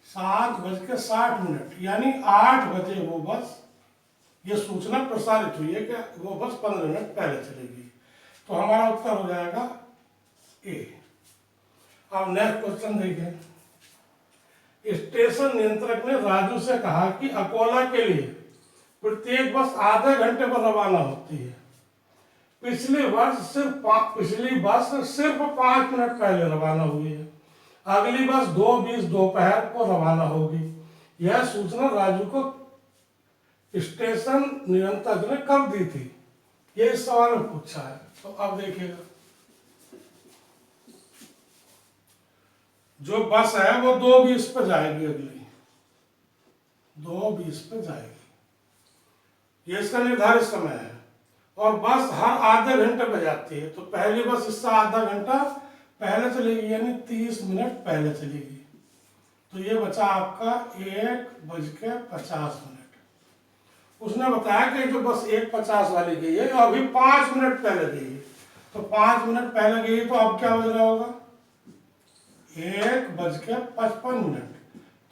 S1: 7:60, यानी 8 बजे वो बस, ये सूचना प्रसारित हुई है कि वो बस 15 मिनट पहले चलेगी। तो हमारा उत्तर हो जाएगा ए। अब नेक्स्ट क्वेश्चन देखिए। स्टेशन नियंत्रक ने राजू से कहा कि अकोला के लिए प्रत्येक बस आधे घंटे पर रवाना होती है। पिछली बस सिर्फ 5 मिनट पहले रवाना हुई है। अगली बस 2:20 दोपहर को रवाना होगी। यह सूचना राजू को स्टेशन नियंत्रक ने कब दी थी, ये इस सवाल में पूछा है। तो अब देखिएगा, जो बस है वो 2:20 पे जाएगी, अगली 2:20 पे जाएगी, ये इसका निर्धारित समय है। और बस हर आधे घंटे पे जाती है, तो पहली बस इससे आधा घंटा पहले चलेगी, यानी 30 मिनट पहले चलेगी। तो ये बचा आपका 1:50। उसने बताया कि जो बस 1:50 वाली गई है अभी 5 मिनट पहले गई है, तो 5 मिनट पहले गई, तो अब क्या बज रहा होगा, 1:55।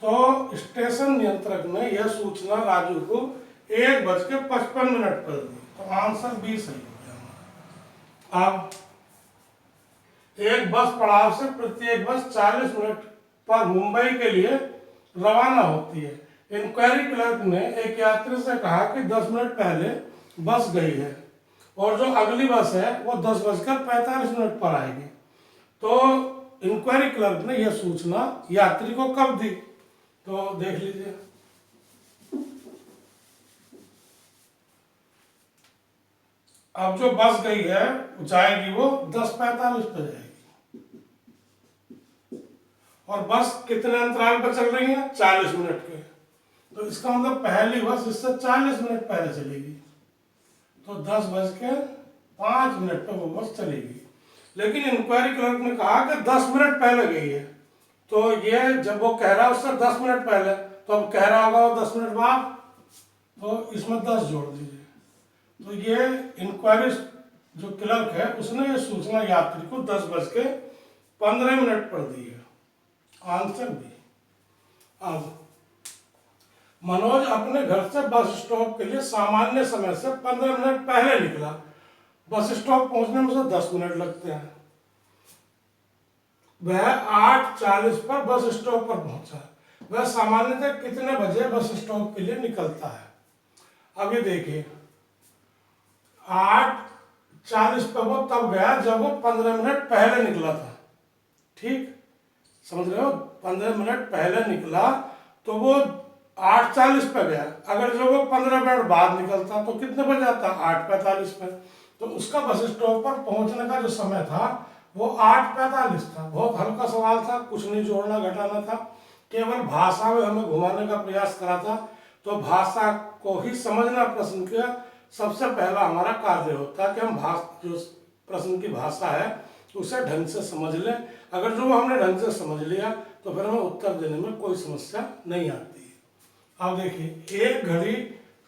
S1: तो स्टेशन नियंत्रक ने यह सूचना राजू को 1:55 पर दी, तो आंसर बी सही हो गया। अब एक बस पड़ाव से प्रत्येक बस 40 मिनट पर मुंबई के लिए रवाना होती है। इंक्वायरी क्लर्क ने एक यात्री से कहा कि 10 मिनट पहले बस गई है और जो अगली बस है वो 10:45 पर आएगी। तो इंक्वायरी क्लर्क ने यह सूचना यात्री को कब दी, तो देख लीजिए। अब जो बस गई है जाएगी वो 10:45 पर जाएगी, और बस कितने अंतराल पर चल रही है, 40 मिनट के। तो इसका मतलब पहली बस इससे 40 मिनट पहले चलेगी, तो 10:05 पर वो बस चलेगी। लेकिन इंक्वायरी क्लर्क ने कहा कि 10 मिनट पहले गई है, तो ये जब वो कह रहा है उससे 10 मिनट पहले, तो अब कह रहा होगा वो 10 मिनट बाद, तो इसमें 10 जोड़ दीजिए। तो ये इंक्वायरी जो क्लर्क है उसने ये सूचना यात्री को 10:15 पर दी है, आंसर बी। अब मनोज अपने घर से बस स्टॉप के लिए सामान्य समय से 15 मिनट पहले निकला। बस स्टॉप पहुंचने में उसे 10 मिनट लगते हैं। वह 8:40 पर बस स्टॉप पर पहुंचा। वह सामान्यतः कितने बजे बस स्टॉप के लिए निकलता है। अब ये देखिए, 8:40 पर वो तब गया जब वो 15 मिनट पहले निकला था। ठीक समझ रहे हो, 15 मिनट पहले निकला तो वो 8:40 पर गया। अगर जो वो 15 मिनट बाद निकलता तो कितने बजे आता, 8:45 पर। तो उसका बस स्टॉप पर पहुंचने का जो समय था वो 8:45 था। बहुत हल्का सवाल था, कुछ नहीं जोड़ना घटाना था, केवल भाषा में हमें घुमाने का प्रयास करा था। तो भाषा को ही समझना प्रश्न का सबसे पहला हमारा कार्य होता है कि हम जो प्रश्न की भाषा है उसे ढंग से समझ लें। अगर जो हमने ढंग से समझ लिया तो फिर हमें उत्तर देने में कोई समस्या नहीं आती है। अब देखिए, एक घड़ी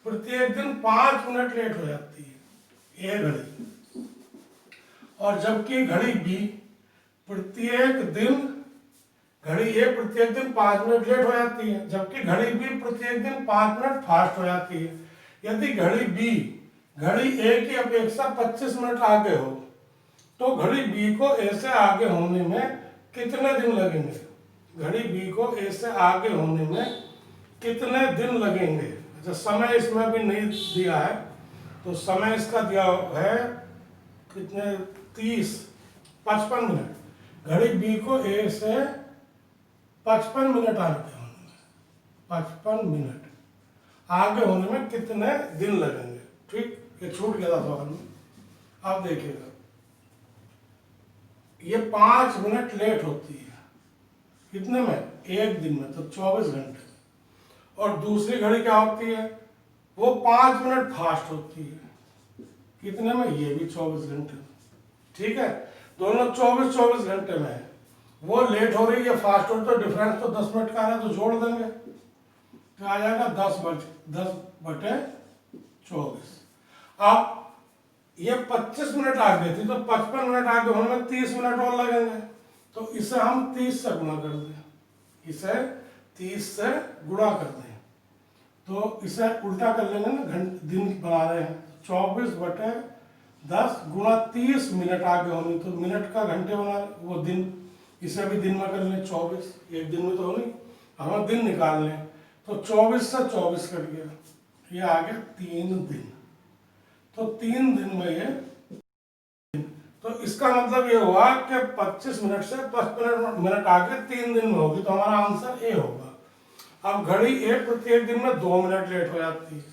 S1: प्रत्येक दिन 5 मिनट लेट हो जाती है, एक घड़ी, और जबकि घड़ी बी प्रत्येक दिन 5 मिनट लेट हो जाती है, जबकि घड़ी बी प्रत्येक दिन 5 मिनट फास्ट हो जाती है। यदि घड़ी बी घड़ी ए की अपेक्षा 25 मिनट आगे हो तो घड़ी बी को ए से आगे होने में कितने दिन लगेंगे। घड़ी बी को ए से आगे होने में कितने दिन लगेंगे। अच्छा, समय इसमें भी नहीं दिया है, तो समय इसका दिया है कितने, 55 मिनट। घड़ी बी को ए से 55 मिनट आगे होने में, 55 मिनट आगे होने में कितने दिन लगेंगे। ठीक, ये छूट गया था सवाल में। आप देखिएगा, ये 5 मिनट लेट होती है, कितने में, एक दिन में, तो 24 घंटे। और दूसरी घड़ी क्या होती है, वो 5 मिनट फास्ट होती है, कितने में, ये भी 24 घंटे। ठीक है, दोनों 24 घंटे में है। वो लेट हो रही है, फास्ट हो रही, तो डिफरेंस तो 10 मिनट का है, तो जोड़ देंगे तो आ जाएगा 10/24। अब ये 25 मिनट आगे थी, तो 55 मिनट आगे होने में 30 मिनट और लगेंगे, तो इसे हम 30 से गुणा कर दें, इसे 30 से गुणा कर दें, तो इसे उल्टा कर लेंगे ना, दिन बना रहे हैं, 24/10 गुणा 30 मिनट आगे होनी, तो मिनट का घंटे बना रहे, वो दिन, इसे भी दिन में कर लें, 24 एक दिन में तो हो नहीं, हमें दिन निकाल लें, तो 24 से 24 कट गया, ये आ गया 3 दिन, तो 3 दिन में ये, तो इसका मतलब ये हुआ कि 25 मिनट से 55 मिनट आगे 3 दिन में होगी, तो हमारा आंसर ए होगा। अब घड़ी ए प्रत्येक दिन में 2 मिनट लेट हो जाती है,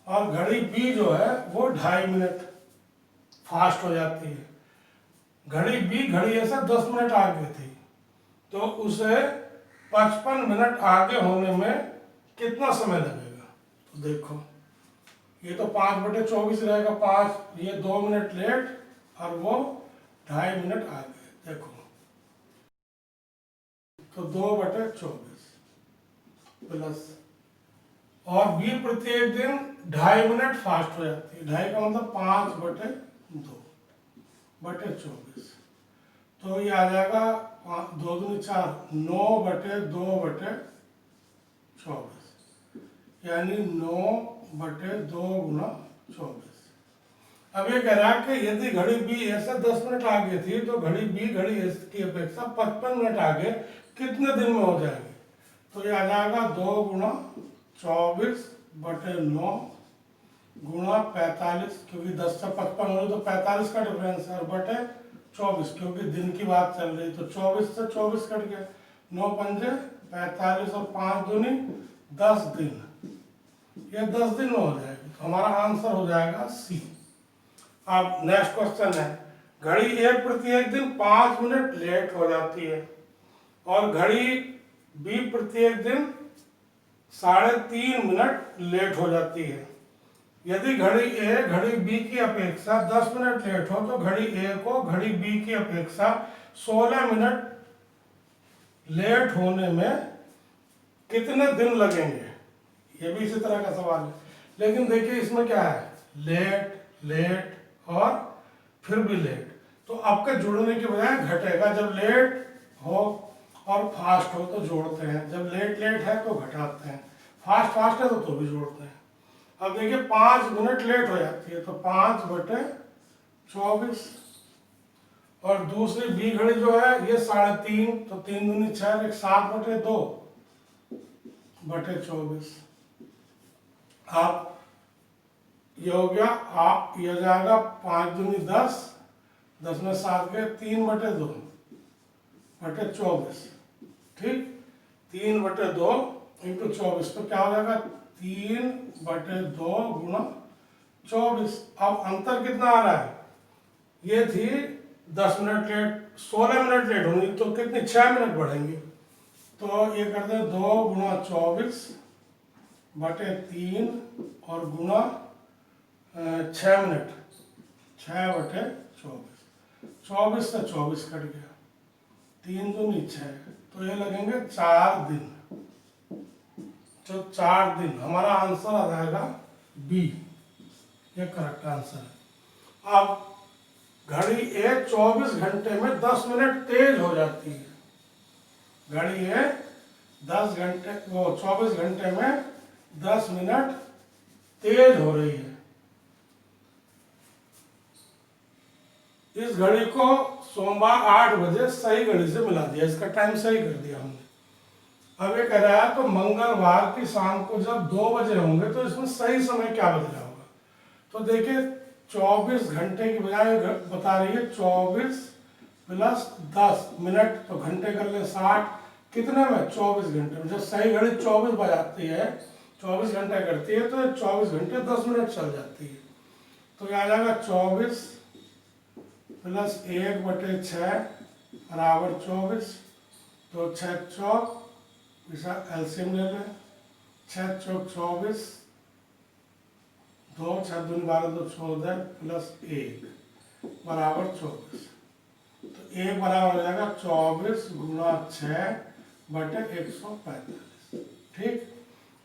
S1: और घड़ी बी जो है वो 2.5 मिनट फास्ट हो जाती है। घड़ी बी घड़ी ए से 10 मिनट आगे थी, तो उसे 55 मिनट आगे होने में कितना समय लगेगा, तो देखो ये तो 5/24 रहेगा, 5, ये 2 मिनट लेट और वो 2.5 मिनट आगे, देखो तो 2/24 प्लस, और बी प्रत्येक दिन 2.5 मिनट फास्ट हो जाती है, 2.5 का मतलब 5/2/24, तो ये आ जाएगा 2 दूनी 4, 9/2/24, यानी 9/2 गुणा 24। अब ये कह रहा है कि यदि घड़ी बी ऐसा 10 मिनट आगे थी, तो घड़ी बी घड़ी एस की अपेक्षा 55 मिनट आगे कितने दिन में हो जाएगी, तो ये आ जाएगा 2 गुणा 24/9 गुणा 45, क्योंकि 10 से 55 हो तो 45 का डिफरेंस है, और बटे 24 क्योंकि दिन की बात चल रही, तो 24 से 24 कट गया, 9 पंजे 45 और 5 दूनी 10 दिन, ये 10 दिन में हो जाएगी, तो हमारा आंसर हो जाएगा सी। अब नेक्स्ट क्वेश्चन है, घड़ी ए प्रत्येक दिन 5 मिनट लेट हो जाती है, और घड़ी बी प्रत्येक दिन 3.5 मिनट लेट हो जाती है। यदि घड़ी ए घड़ी बी की अपेक्षा 10 मिनट लेट हो, तो घड़ी ए को घड़ी बी की अपेक्षा 16 मिनट लेट होने में कितने दिन लगेंगे, ये भी इसी तरह का सवाल है। लेकिन देखिए इसमें क्या है, लेट लेट और फिर भी लेट, तो आपके जुड़ने के बजाय घटेगा, जब लेट हो और फास्ट हो तो जोड़ते हैं, जब लेट लेट है तो घटाते हैं, फास्ट फास्ट है तो भी जोड़ते हैं। अब देखिए 5 मिनट लेट हो जाती है, तो 5/24, और दूसरी बी घड़ी जो है ये 3.5, तो 3 दूनी 6, 7/2/24। अब ये हो गया, आप ये जाएगा 5 दूनी 10, 10 में 7 गए, 3/2/24, ठीक, 3/2 इंटू 24, तो क्या हो जाएगा 3/2 गुणा 24। अब अंतर कितना आ रहा है, ये थी 10 मिनट लेट, 16 मिनट लेट होंगी, तो कितनी 6 मिनट बढ़ेंगी, तो ये कर दें 2 गुणा 24/3 और गुणा 6 मिनट, 6/24, 24 से 24 कट गया, 3 दूनी 6, तो ये लगेंगे 4 दिन, तो 4 दिन हमारा आंसर आ जाएगा बी, ये करेक्ट आंसर है। अब घड़ी ए 24 घंटे में 10 मिनट तेज हो जाती है, घड़ी ए 24 घंटे में 10 मिनट तेज हो रही है। इस घड़ी को सोमवार 8 बजे सही घड़ी से मिला दिया, इसका टाइम सही कर दिया हमने। अब ये कह रहा है तो मंगलवार की शाम को जब 2 बजे होंगे तो इसमें सही समय क्या बदला होगा, तो देखिए 24 घंटे की बजाय बता रही है 24 प्लस 10 मिनट, तो घंटे कर ले 60, कितने में 24 घंटे में, जब सही घड़ी 24 बजाती है, 24 घंटे करती है, तो 24 घंटे 10 मिनट चल जाती है, तो क्या आ जाएगा 24 प्लस 1/6 बराबर 24, तो 6 चौक, एलसीएम ले लें, 6 चौक 24, 2 6 दूनी 12, 2 14 प्लस 1 बराबर 24, तो 1 बराबर हो जाएगा 24 गुणा 6/145, ठीक।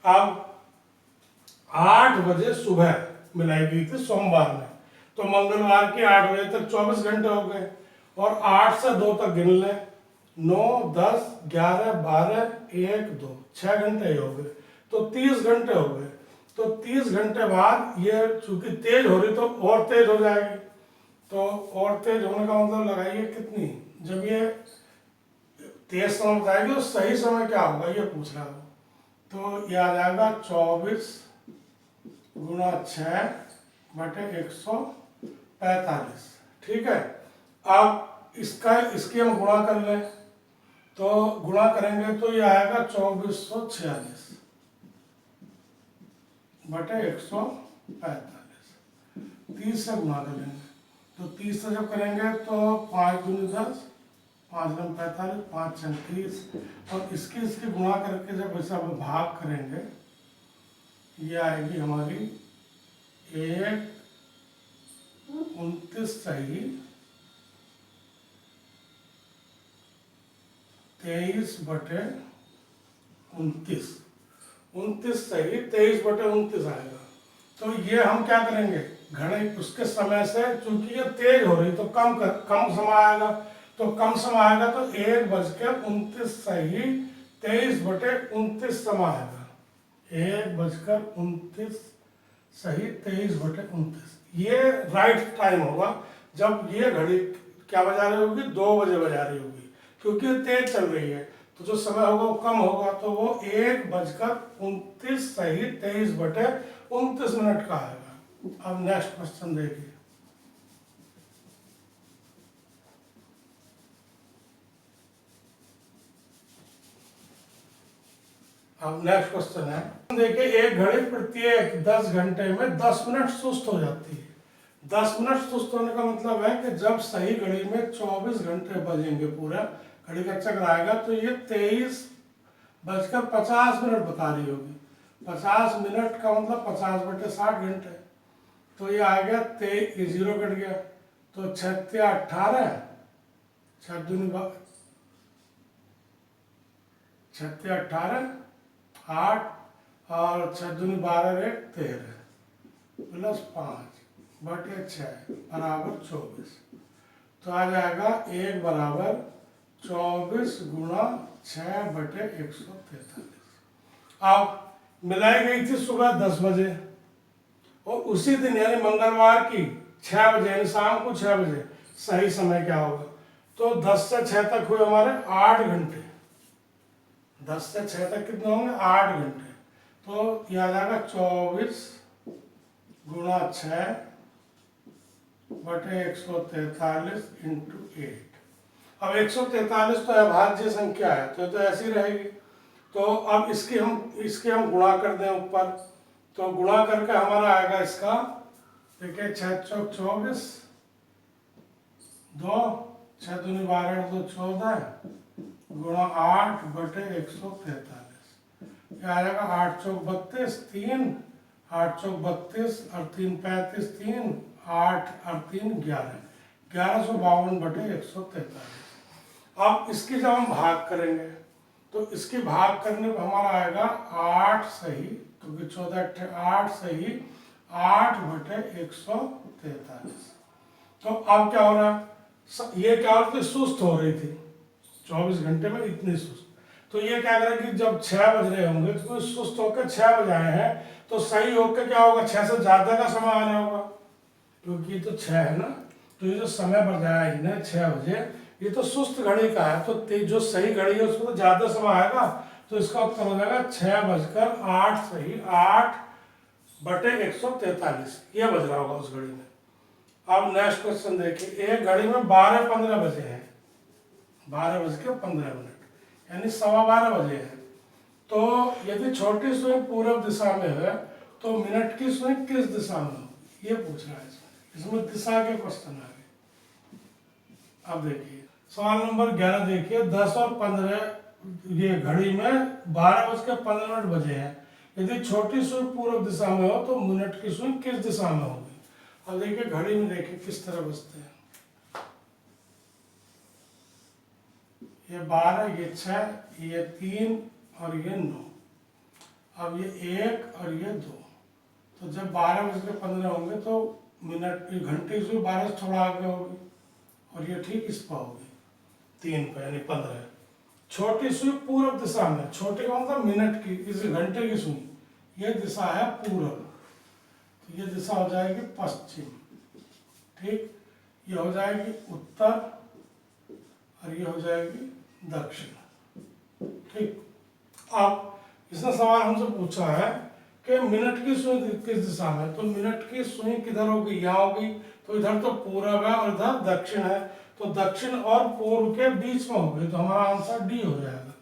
S1: अब 8 बजे सुबह मिलाई गई थी सोमवार में, तो मंगलवार के 8 बजे तक 24 घंटे हो गए, और 8 से 2 तक गिन लें, 9, 10, 11, 12, 1, 2, 6 घंटे ही हो गए, तो 30 घंटे हो गए। तो 30 घंटे बाद ये चूंकि तेज हो रही तो और तेज हो जाएगी, तो और तेज होने का मतलब लगाइए कितनी, जब ये तेज समय बताएगी तो सही समय क्या होगा ये पूछ रहा हूँ, तो ये आ जाएगा 24 गुणा 6 बटे 145। ठीक है, अब इसकी हम गुणा कर लें, तो गुणा करेंगे तो ये आएगा 2446 बटे 145। 30 से गुणा करेंगे, तो 30 से जब करेंगे तो 5 दूनी 10, 5 दूनी 45, 5 छंग 30, और इसकी गुणा करके जब ऐसा भाग करेंगे, ये आएगी हमारी 1, 29 सही 23 बटे 29, 29 सही 23 बटे 29 आएगा। तो ये हम क्या करेंगे, घड़ी उसके समय से, चूंकि ये तेज हो रही तो कम समय आएगा, तो कम समय आएगा तो 1:29 सही 23 बटे 29 समय आएगा, 1:29 सही 23 बटे 29। ये राइट टाइम होगा जब ये घड़ी क्या बजा रही होगी, 2 बजे बजा रही होगी, क्योंकि तेज चल रही है, तो जो समय होगा वो कम होगा, तो वो 1:29 सही 23 बटे 29 मिनट का आएगा। अब नेक्स्ट क्वेश्चन देखिए, अब नेक्स्ट क्वेश्चन है, देखिए एक घड़ी प्रत्येक 10 घंटे में 10 मिनट सुस्त हो जाती है। 10 मिनट सुस्त होने का मतलब है कि जब सही घड़ी में 24 घंटे बजेंगे, पूरा घड़ी का चक्र आएगा, तो ये 23:50 बता रही होगी। 50 मिनट का मतलब 50 बटे 60 घंटे, तो ये आ गया 23, ये 0 कट गया, तो 6 18, 6 18, 8, और 6 12 13 प्लस 5 बटे 6 बराबर 24, तो आ जाएगा 1 बराबर 24 गुणा 6 बटे 143। अब मिलाई गई थी सुबह 10 बजे, और उसी दिन यानी मंगलवार की 6 बजे यानी शाम को 6 बजे सही समय क्या होगा, तो 10 से 6 तक हुए हमारे 8 घंटे, 10 से 6 तक कितने होंगे, 8 घंटे, तो यह आ जाएगा 24 गुणा 6 बटे 143 इंटू 8। अब 143 तो अभाज्य संख्या है, तो ऐसी रहेगी, तो अब इसके हम गुणा कर दें ऊपर, तो गुणा करके हमारा आएगा इसका, देखिए 6 चौक 24, 2, 6 दूनी 12, 2 14 गुणा 8 बटे 143, यह आ जाएगा 8 चौक 32, 3, 8 चौक 32 और 3 35, 3, 8 और 3 11, 1152 बटे 143। अब इसकी जब हम भाग करेंगे, तो इसकी भाग करने पर हमारा आएगा 8 सही, क्योंकि 14 8 सही 8 बटे 143। तो अब क्या हो रहा है, ये क्या हो रही थी, सुस्त हो रही थी 24 घंटे में इतनी सुस्त, तो ये क्या करें कि जब 6 बज रहे होंगे, तो सुस्त होकर 6 बज आए हैं, तो सही होकर क्या होगा, 6 से ज़्यादा का समय आ रहा होगा, क्योंकि तो 6 है ना, तो ये जो समय बजाया इन्हें 6 बजे, ये तो सुस्त घड़ी का है, तो जो सही घड़ी है उसको तो ज़्यादा समय आएगा, तो इसका उत्तर हो जाएगा 6:08 सही 8 बटे 143, ये बज रहा होगा उस घड़ी में। अब नेक्स्ट क्वेश्चन देखिए, एक घड़ी में 12:15 बजे हैं, 12:15, यानी 12:15 बजे है, तो यदि छोटी सुई पूर्व दिशा में है तो मिनट की सुई किस दिशा में हो, ये पूछ रहा है इसमें दिशा के क्वेश्चन आ गए। अब देखिए सवाल नंबर 11 देखिए, 10 और 15 ये घड़ी में 12:15 बजे हैं, यदि छोटी सुई पूर्व दिशा में हो तो मिनट की सुई किस दिशा में होगी। अब देखिए घड़ी में देखिए किस तरह बजते हैं, ये 12, ये 6, ये 3 और ये 9, अब ये 1 और ये 2, तो जब 12:15 होंगे तो मिनट घंटे की सुई 12 से थोड़ा आगे होगी और ये ठीक इस पर होगी 3 पे यानी 15। छोटी सुई पूर्व दिशा में, छोटी का मतलब मिनट की, इस घंटे की सुई, ये दिशा है पूर्व, तो ये दिशा हो जाएगी पश्चिम। ठीक, ये हो जाएगी उत्तर और ये हो जाएगी दक्षिण। ठीक, अब इसने सवाल हमसे पूछा है कि मिनट की सुई किस दिशा में, तो मिनट की सुई किधर होगी, यहाँ होगी, तो इधर तो पूर्व है और इधर दक्षिण है, तो दक्षिण और पूर्व के बीच में होगी, तो हमारा आंसर डी हो जाएगा।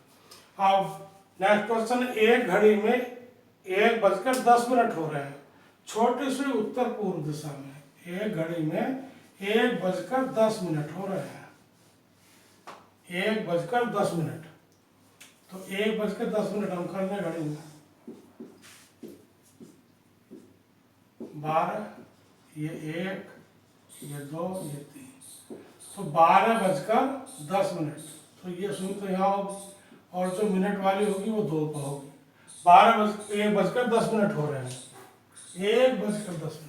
S1: अब नेक्स्ट क्वेश्चन, एक घड़ी में 1:10 हो रहे हैं, छोटी सुई उत्तर पूर्व दिशा में, एक घड़ी में 1:10 हो रहे हैं, 1:10, तो 1:10 हम कर लें घड़ी में 12, ये 1, ये 2, ये 3, तो 12:10, तो ये सुई तो यहाँ होगी और जो मिनट वाली होगी वो 2 पर होगी। 1:10 हो रहे हैं, 1:10,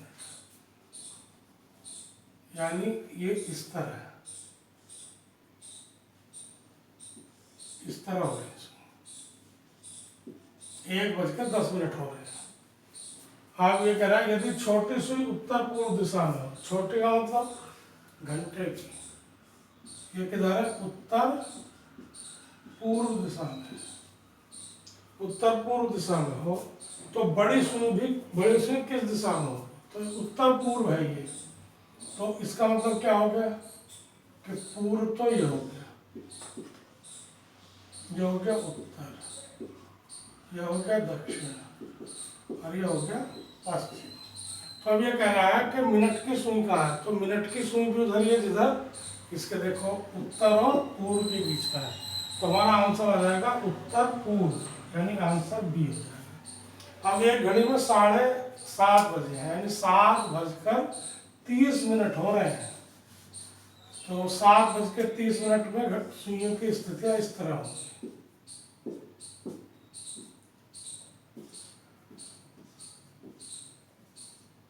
S1: यानी ये इस तरह है, इस तरह हो रही है, 1:10 हो रहे हैं। अब ये कह रहा है यदि छोटी सुई उत्तर पूर्व दिशा में हो, छोटी का मतलब घंटे की, ये किधर है, उत्तर पूर्व दिशा में, उत्तर पूर्व दिशा में हो, तो बड़ी सुई किस दिशा में हो, तो उत्तर पूर्व है ये, तो इसका मतलब क्या हो गया कि पूर्व तो ये हो गया, ये हो गया उत्तर, ये हो गया दक्षिण और ये हो गया पश्चिम। तो अब ये कह रहा है कि मिनट की सुई कहाँ है, तो मिनट की सुई भी उधर ही है जिधर इसके देखो उत्तर और पूर्व के बीच का है, तो हमारा आंसर आ जाएगा उत्तर पूर्व, यानी आंसर बी हो जाएगा। अब एक घड़ी में 7:30 बजे हैं, यानी 7:30 हो रहे हैं, तो 7:30 में सुइयों की स्थितियां इस तरह होंगी।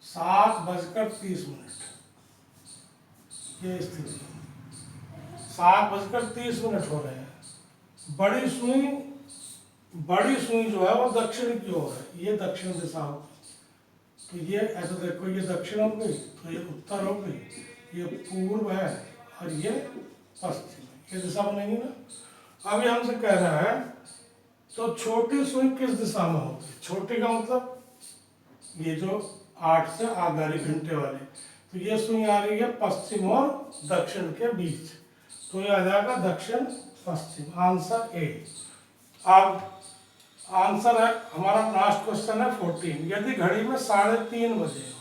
S1: 7:30 ये स्थिति, 7:30 हो रहे हैं। बड़ी सुई जो है वो दक्षिण की ओर है, ये दक्षिण दिशा होगी, तो ये ऐसा देखो, ये दक्षिण हो गई, तो ये उत्तर हो गई, ये पूर्व है और ये पश्चिम, ये दिशा बनेगी ना। अब ये हमसे कह रहा है तो छोटी सुई किस दिशा में होगी, छोटी का मतलब ये जो 8 से आगे घंटे वाले, तो ये सुई आ रही है पश्चिम और दक्षिण के बीच, तो ये आ जाएगा दक्षिण पश्चिम, आंसर ए। अब आंसर है हमारा लास्ट क्वेश्चन है 14, यदि घड़ी में 3:30 बजे हो,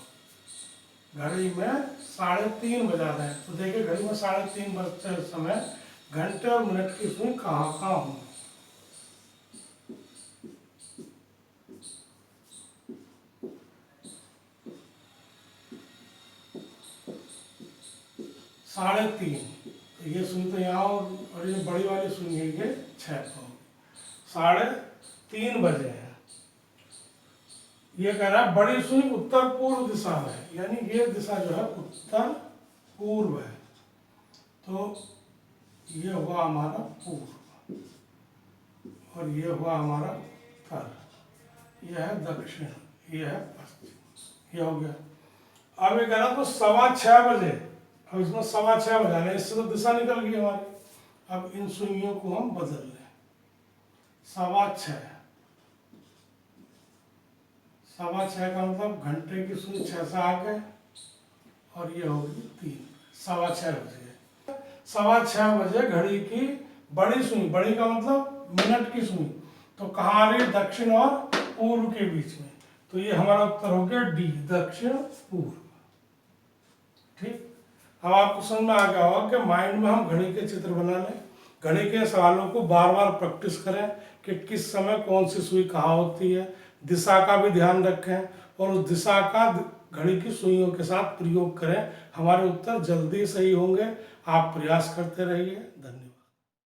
S1: घड़ी में 3:30 बजा रहे हैं, तो देखिए घड़ी में 3:30 बजते समय घंटे और मिनट की सुई कहाँ कहाँ होंगी। साढ़े तीन, तो ये सुई तो यहाँ और ये बड़ी वाली सुई है ये 6 पर होगी। 3:30 बजे है, ये कह रहा है बड़ी सुई उत्तर पूर्व दिशा में है, यानी ये दिशा जो है उत्तर पूर्व है, तो ये हुआ हमारा पूर्व और ये हुआ हमारा उत्तर, यह है दक्षिण, यह है पश्चिम, ये हो गया। अब ये कह रहा तो 6:15 बजे, अब इसमें 6:15 बजा रहे, इससे तो दिशा निकल गई हमारी। अब इन सुइयों को हम बदल लें, 6:15 का मतलब घंटे की सुई 6 से आगे और ये होगी 3, 6:15 बजे। 6:15 बजे घड़ी की बड़ी सुई, बड़ी का मतलब मिनट की सुई, तो कहाँ आ रही है, दक्षिण और पूर्व के बीच में, तो ये हमारा उत्तर हो गया डी, दक्षिण पूर्व। ठीक, अब आपको समझ में आ गया होगा कि माइंड में हम घड़ी के चित्र बना लें, घड़ी के सवालों को बार बार प्रैक्टिस करें कि किस समय कौन सी सुई कहाँ होती है, दिशा का भी ध्यान रखें और उस दिशा का घड़ी की सुइयों के साथ प्रयोग करें, हमारे उत्तर जल्दी सही होंगे। आप प्रयास करते रहिए। धन्यवाद।